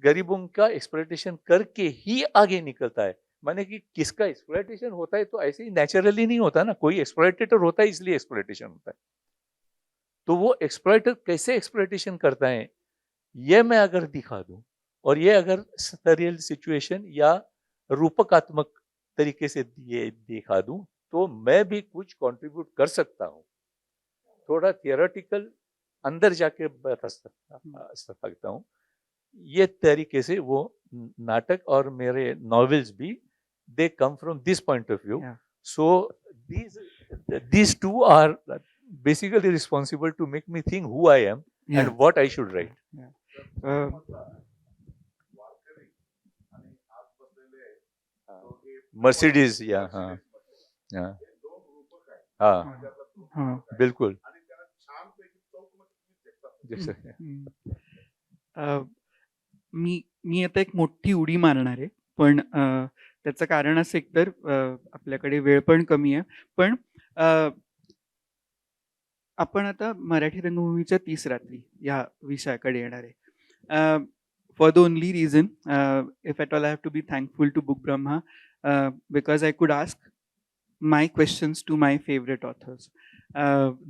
S5: गरीबों का एक्सप्लॉयटेशन करके ही आगे निकलता है। माने कि किसका एक्सप्लॉयटेशन होता है तो ऐसे ही नेचुरली नहीं होता ना, कोई एक्सप्लॉयटेटर होता है इसलिए एक्सप्लॉयटेशन होता है। तो वो एक्सप्लॉयटर कैसे एक्सप्लॉयटेशन करता है ये मैं अगर दिखा दूं और ये अगर रियल सिचुएशन या रूपकात्मक तरीके से ये दिखा दूं तो मैं भी कुछ कंट्रीब्यूट कर सकता हूं। थोड़ा थियोरेटिकल अंदर जाके बता सकता हूं। ये तरीके से वो नाटक और मेरे नॉवेल्स भी they come from this point of view. So these two are basically responsible to make me think who I am and what I should write. Mercedes, yeah, हाँ, हाँ, बिल्कुल। जैसे
S2: मी आता एक मोठी उडी मारणार आहे, पण त्याचं कारण असं एकतर आपल्याकडे वेळ पण कमी आहे, पण आपण आता मराठी रंगभूमीच्या 30 रात्री या विषयाकडे येणार आहे. For the only reason if at all I have to be thankful to Book Brahma because I could ask my questions to my favourite authors.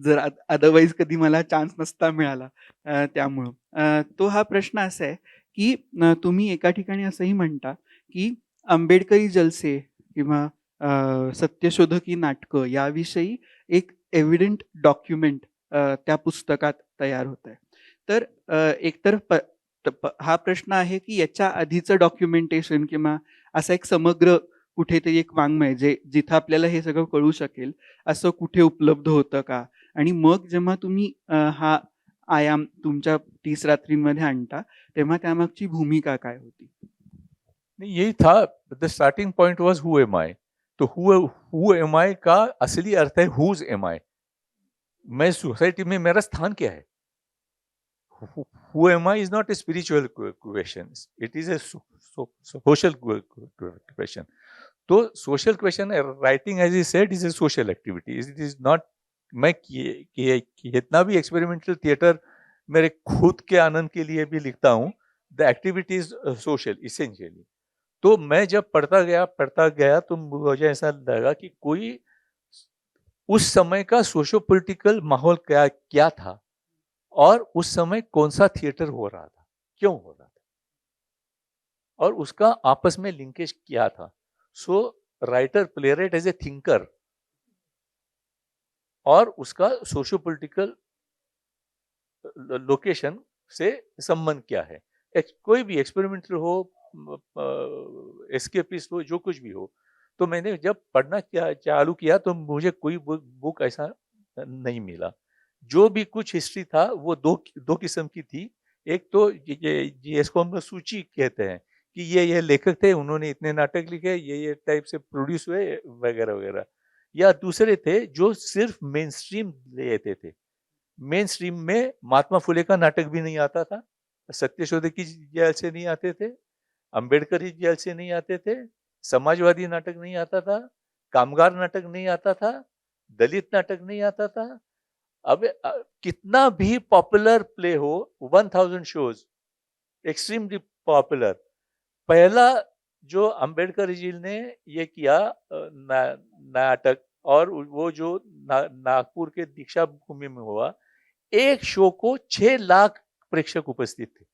S2: जर अदरवाईज कधी मला चान्स नसता मिळाला, त्यामुळं तो हा प्रश्न असा आहे की तुम्ही एका ठिकाणी असंही म्हणता की आंबेडकरी जलसे किंवा सत्यशोधकी नाटकं याविषयी एक एव्हिडंट डॉक्युमेंट त्या पुस्तकात तयार होत आहे. तर एकतर हा प्रश्न आहे की याच्या आधीचं डॉक्युमेंटेशन किंवा असा एक समग्र कुठेतरी एक वाङ्मय जे जिथं आपल्याला हे सगळं कळू शकेल असं कुठे उपलब्ध होतं का? आणि मग जेव्हा तुम्ही हा आयाम तुमच्या 30 रात्रींमध्ये आणता तेव्हा त्यामागची भूमिका काय होती?
S5: नहीं, यही था। The starting point was who am I. तो हु एम आई का असली अर्थ है हुज एम आई। मैं सोसाइटी में मेरा स्थान क्या है? Who am I is not a spiritual question, it is a social question. तो social question, writing as I said is a social activity, it is not. मैं कितना भी एक्सपेरिमेंटल थिएटर मेरे खुद के आनंद के लिए भी लिखता हूँ, the activity is social essentially. तो मैं जब पढ़ता गया तो मुझे ऐसा लगा कि कोई उस समय का सोशो पॉलिटिकल माहौल क्या था और उस समय कौन सा थिएटर हो रहा था, क्यों हो रहा था, और उसका आपस में लिंकेज क्या था। So writer playwright as a thinker और उसका सोशो पॉलिटिकल लोकेशन से संबंध क्या है। कोई भी एक्सपेरिमेंटल हो, एस्केपिस्ट हो, जो कुछ भी हो। तो मैंने जब पढ़ना चालू किया तो मुझे कोई बुक ऐसा नहीं मिला। जो भी कुछ हिस्ट्री था वो दो किस्म की थी। एक तो जिसको हम सूची कहते हैं कि ये लेखक थे, उन्होंने इतने नाटक लिखे, ये टाइप से प्रोड्यूस हुए वगैरह वगैरह। या दूसरे थे जो सिर्फ मेन स्ट्रीम लेते थे। मेन स्ट्रीम में महात्मा फुले का नाटक भी नहीं आता था, सत्यशोधकी जेल से नहीं आते थे, अंबेडकरी जेल से नहीं आते थे, समाजवादी नाटक नहीं आता था, कामगार नाटक नहीं आता था, दलित नाटक नहीं आता था। अब कितना भी पॉपुलर प्ले हो, 1000 शोज, एक्सट्रीम पॉपुलर। पहला जो अंबेडकर जी ने ये किया नाटक, और वो जो नागपुर के दीक्षा भूमि में हुआ, एक शो को 6 लाख प्रेक्षक उपस्थित थे,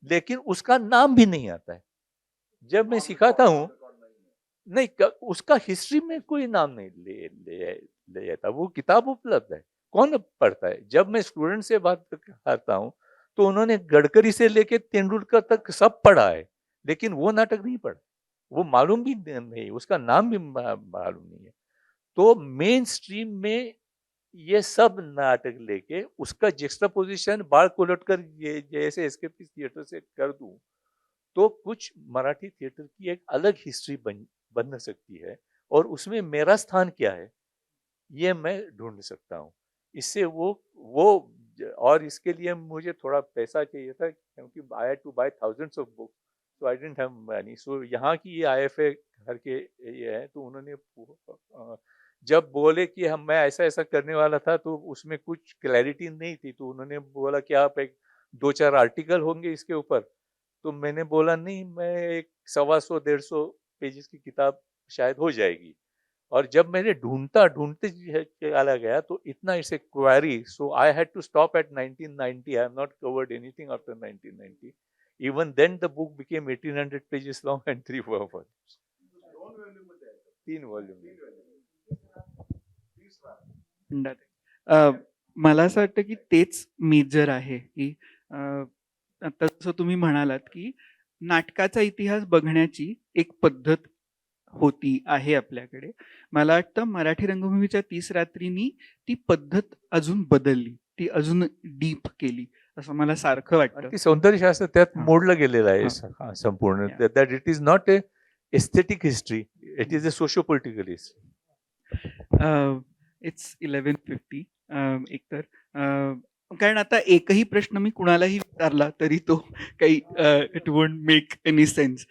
S5: लेकिन उसका नाम भी नहीं आता है। जब मैं सिखाता हूँ, नहीं उसका हिस्ट्री में कोई नाम नहीं ले जाता। वो किताब उपलब्ध है, कौन पढ़ता है? जब मैं स्टूडेंट से बात करता हूँ तो उन्होंने गडकरी से लेके तेंदुलकर तक सब पढ़ा है, लेकिन वो नाटक नहीं पढ़ा, वो मालूम भी नहीं, उसका नाम भी मालूम नहीं है। तो मेन स्ट्रीम में ये सब नाटक लेके उसका जेक्स्टापोजिशन बाढ़ कोलटकर ये जैसे एस्केपिस थिएटर से कर दूं, तो कुछ मराठी थिएटर की एक अलग हिस्ट्री बन सकती है, और उसमें मेरा स्थान क्या है ये मैं ढूंढ सकता हूँ। इससे वो और इसके लिए मुझे थोड़ा पैसा चाहिए था, क्योंकि I had to buy thousands of books, so I didn't have money. So यहाँ की ये IFA करके ये है, तो उन्होंने जब बोले कि मैं ऐसा ऐसा करने वाला था, तो उसमें कुछ क्लैरिटी नहीं थी, तो उन्होंने बोला कि आप एक 2-4 आर्टिकल होंगे इसके ऊपर। तो मैंने बोला नहीं, मैं एक 125-150 पेजेस की किताब शायद हो जाएगी। और जब मैंने ढूंढते चला गया, तो इतना it's a query, so I had to stop at 1990। I have not covered anything after 1990। Even then the book became 1800 pages long and 3 volumes. 3 volume.
S2: खंडात आहे. मला असं वाटतं की तेच मेजर आहे की आता जसं तुम्ही म्हणालात की नाटकाचा इतिहास बघण्याची एक पद्धत होती आहे आपल्याकडे. मला वाटतं मराठी रंगभूमीच्या 30 रात्रींनी ती पद्धत अजून बदलली, ती अजून डीप केली असं मला सारखं वाटतं.
S5: ती सौंदर्यशास्त्र त्यात
S2: हां.
S5: मोडलं गेलेलं आहे
S2: हां.
S5: संपूर्ण.
S2: Yeah.
S5: That it is not A aesthetic history, it is A socio political history.
S2: It's 11:50 एकतर कारण आता एकही प्रश्न मी कुणालाही विचारला तरी तो काही it won't make any sense.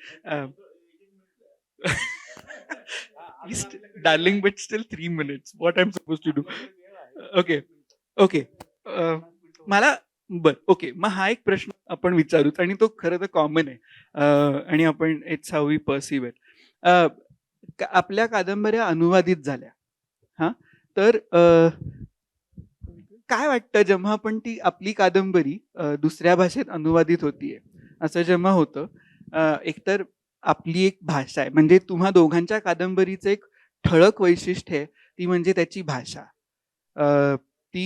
S2: Darling but still 3 minutes. What I am suppose to do? Okay. मला ओके, मग हा एक प्रश्न आपण विचारूच, आणि तो खरं तर कॉमन आहे, आणि आपण it's how we perceive it. आपल्या कादंबऱ्या अनुवादित झाल्या, हां, तर काय वाटतं जेव्हा आपण ती आपली कादंबरी दुसऱ्या भाषेत अनुवादित होतीये, असं जेव्हा होतं, एकतर आपली एक भाषा आहे, म्हणजे तुम्हा दोघांच्या कादंबरीचं एक ठळक वैशिष्ट्य आहे, ती म्हणजे त्याची भाषा. ती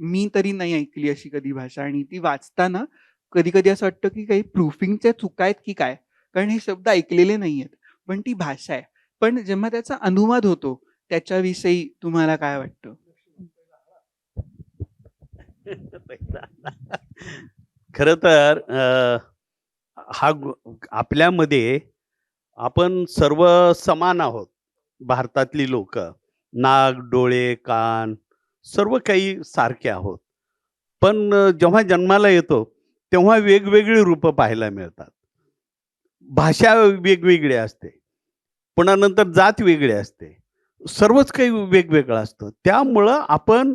S2: मी तरी नाही ऐकली अशी कधी भाषा, आणि ती वाचताना कधी कधी असं वाटतं की काही प्रूफिंगच्या चुका आहेत की काय, कारण हे शब्द ऐकलेले नाही आहेत, पण ती भाषा आहे. पण जेव्हा त्याचा अनुवाद होतो त्याच्याविषयी तुम्हाला काय वाटतं?
S4: खरं तर आपल्यामध्ये आपण सर्व समान आहोत. भारतातली लोक नाक, डोळे, कान सर्व काही सारखे आहोत. पण जेव्हा जन्माला येतो तेव्हा वेगवेगळी रूपं पाहायला मिळतात. भाषा वेगवेगळी असते, पुन्हा नंतर जात वेगळी असते, सर्वच काही वेगवेगळं असतं. त्यामुळं आपण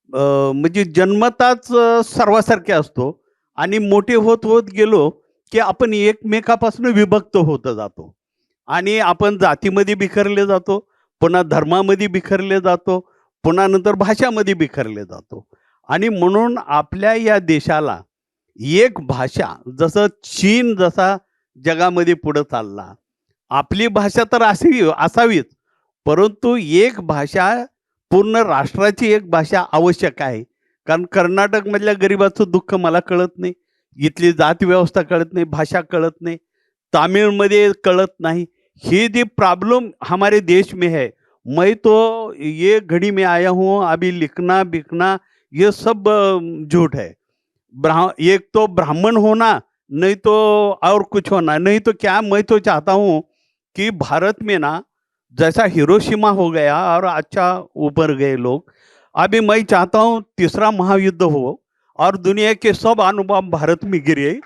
S4: म्हणजे जन्मताच सर्वासारखे असतो, आणि मोठे होत होत गेलो की आपण एकमेकापासून विभक्त होत जातो, आणि आपण जातीमध्ये बिखरले जातो, पुन्हा धर्मामध्ये बिखरले जातो, पुन्हा नंतर भाषामध्ये बिखरले जातो. आणि म्हणून आपल्या या देशाला एक भाषा, जसं चीन जसा जगामध्ये पुढे चालला, आपली भाषा तर असावीच, परंतु एक भाषा, पूर्ण राष्ट्राची एक भाषा आवश्यक आहे. कारण कर्नाटकमधल्या गरिबाचं दुःख मला कळत नाही, इथली जात व्यवस्था कळत नाही, भाषा कळत नाही, तामिळमध्ये कळत नाही. ये जो प्रॉब्लम हमारे देश में है, मैं तो ये घड़ी में आया हूँ, अभी लिखना बिखना ये सब झूठ है. एक तो ब्राह्मण होना, नहीं तो और कुछ होना, नहीं तो क्या, मैं तो चाहता हूँ कि भारत में ना जैसा हिरोशिमा हो गया और अच्छा ऊपर गए लोग, अभी मैं चाहता हूँ तीसरा महायुद्ध हो और दुनिया के सब अणुबॉम्ब भारत में गिरे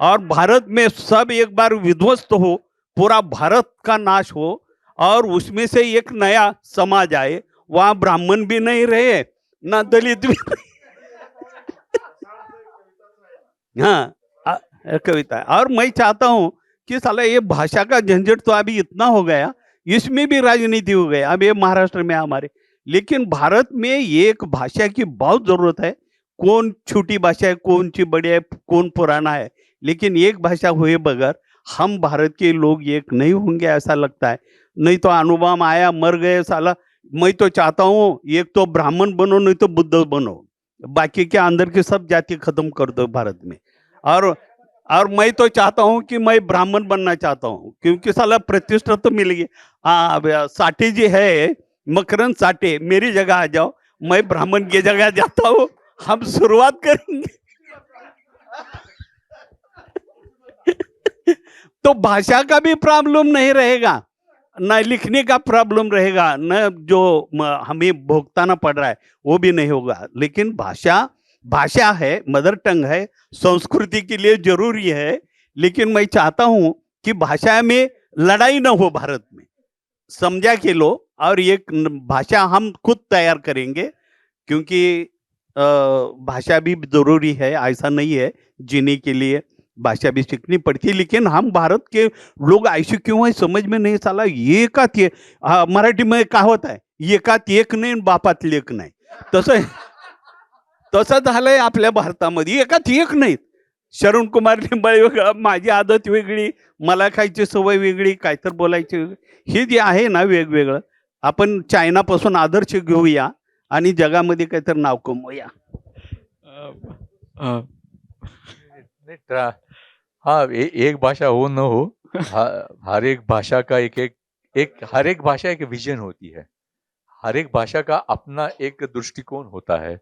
S4: और भारत में सब एक बार विध्वस्त हो, पूरा भारत का नाश हो और उसमें से एक नया समाज आए, वहाँ ब्राह्मण भी नहीं रहे ना दलित भी नहीं. हाँ, कविता है। और मैं चाहता हूँ कि साला ये भाषा का झंझट तो अभी इतना हो गया, इसमें भी राजनीति हो गई। अब ये महाराष्ट्र में हमारे, लेकिन भारत में एक भाषा की बहुत जरूरत है। कौन छोटी भाषा है, कौन सी बड़ी है, कौन पुराना है, लेकिन एक भाषा हुए बगैर हम भारत के लोग एक नहीं होंगे, ऐसा लगता है। नहीं तो अनुभव आया, मर गए साला। मैं तो चाहता हूँ एक तो ब्राह्मण बनो, नहीं तो बुद्ध बनो, बाकी के अंदर की सब जाति खत्म कर दो भारत में। और मैं तो चाहता हूं कि मैं ब्राह्मण बनना चाहता हूं, क्योंकि साला प्रतिष्ठा तो मिल गई। हाँ, साठे जी है, मकरंद साठे, मेरी जगह आ जाओ, मैं ब्राह्मण की जगह जाता हूं, हम शुरुआत करेंगे। तो भाषा का भी प्रॉब्लम नहीं रहेगा, न लिखने का प्रॉब्लम रहेगा, न जो हमें भुगताना पड़ रहा है वो भी नहीं होगा। लेकिन भाषा भाषा है, मदर टंग है, संस्कृति के लिए जरूरी है। लेकिन मैं चाहता हूं कि भाषा में लड़ाई न हो भारत में, समझा के लो, और एक भाषा हम खुद तैयार करेंगे, क्योंकि भाषा भी जरूरी है, ऐसा नहीं है। जीने के लिए भाषा भी सीखनी पड़ती है। लेकिन हम भारत के लोग ऐसे क्यों है समझ में नहीं। साला एकात एक, मराठी में कहावत आहे, एकात एक नाही बापात लेक नाही, तसं झालंय आपल्या भारतामध्ये। एकात एक नाहीत। शरण कुमार लिंबाळे वेगळा, माझी आदत वेगळी, मला खायची सवय वेगळी, काय तर बोलायची वेगळी, हे जे आहे ना वेगवेगळं, आपण चायनापासून आदर्श घेऊया आणि जगामध्ये काहीतरी नाव कमवूया।
S5: नहीं हाँ, एक भाषा हो न हो, हर एक भाषा का हर एक भाषा एक विजन होती है। हर एक भाषा का अपना एक दृष्टिकोण होता है,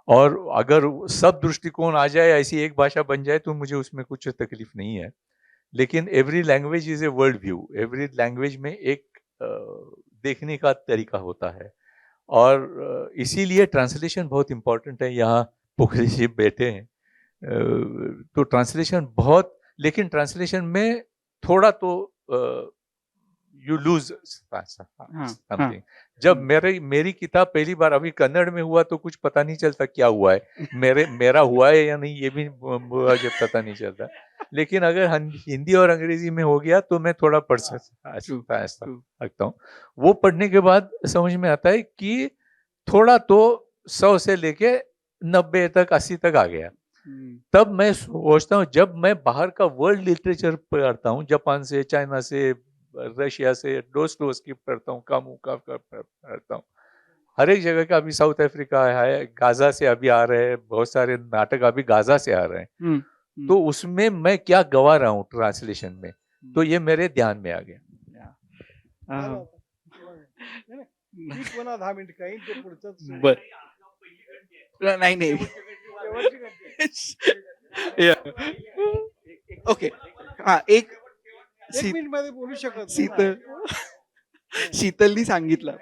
S5: और अगर सब दृष्टिकोण आ जाए, ऐसी एक भाषा बन जाए, तो मुझे उसमें कुछ तकलीफ नहीं है। लेकिन every language is a world view. Every language में एक देखने का तरीका होता है, और इसीलिए ट्रांसलेशन बहुत इम्पोर्टेंट है। यहाँ पोखरी जी बैठे हैं, तो ट्रांसलेशन बहुत, लेकिन ट्रांसलेशन में थोड़ा तो यू लूज समथिंग। जब मेरी किताब पहली बार अभी कन्नड़ में हुआ तो कुछ पता नहीं चलता क्या हुआ है, मेरा हुआ है या नहीं ये भी मुझे पता नहीं चलता। लेकिन अगर हिंदी और अंग्रेजी में हो गया तो मैं थोड़ा पढ़ सकता हूँ। वो पढ़ने के बाद समझ में आता है कि थोड़ा तो 100 से लेके 90 तक 80 तक आ गया। तब मैं सोचता हूँ, जब मैं बाहर का वर्ल्ड लिटरेचर पढ़ता हूँ, जापान से, चाइना से, रशिया से, डोस्टोव्स्की पढ़ता हूँ, काफका पढ़ता हूँ, हर एक जगह का। अभी साउथ अफ्रीका है, गाजा से अभी आ रहे हैं, बहुत सारे नाटक अभी गाजा से आ रहे हैं। तो उसमें मैं क्या गवा रहा हूँ ट्रांसलेशन में, तो ये मेरे ध्यान में आ गया।
S3: ठीक म्हणा 10 मिनिट काही ते पुढचं
S2: बर, नाही नाही, ओके, हा, एक
S3: एक मिनिट मध्ये बोलू शकत
S2: शीतल शीतलनी सांगितलं।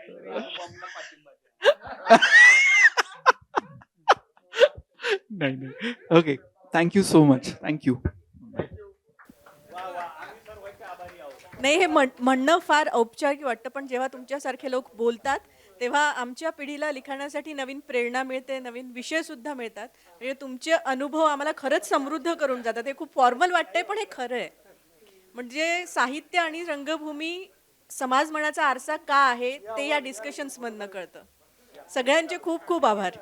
S2: नाही नाही, okay, thank you so much, thank you.
S1: नाही, हे म्हणणं फार औपचारिक वाटतं, पण जेव्हा तुमच्यासारखे लोक बोलतात तेव्हा आमच्या पिढीला लिखाणासाठी नवीन प्रेरणा मिळते, नवीन विषय सुद्धा मिळतात। म्हणजे तुमचे अनुभव आम्हाला खरंच समृद्ध करून जातात। हे खूप फॉर्मल वाटतंय, पण हे खरं आहे। म्हणजे साहित्य आणि रंगभूमी समाज मनाचा आरसा का आहे ते या डिस्कशन्स मधनं कळतं। सगळ्यांचे खूप खूप आभार।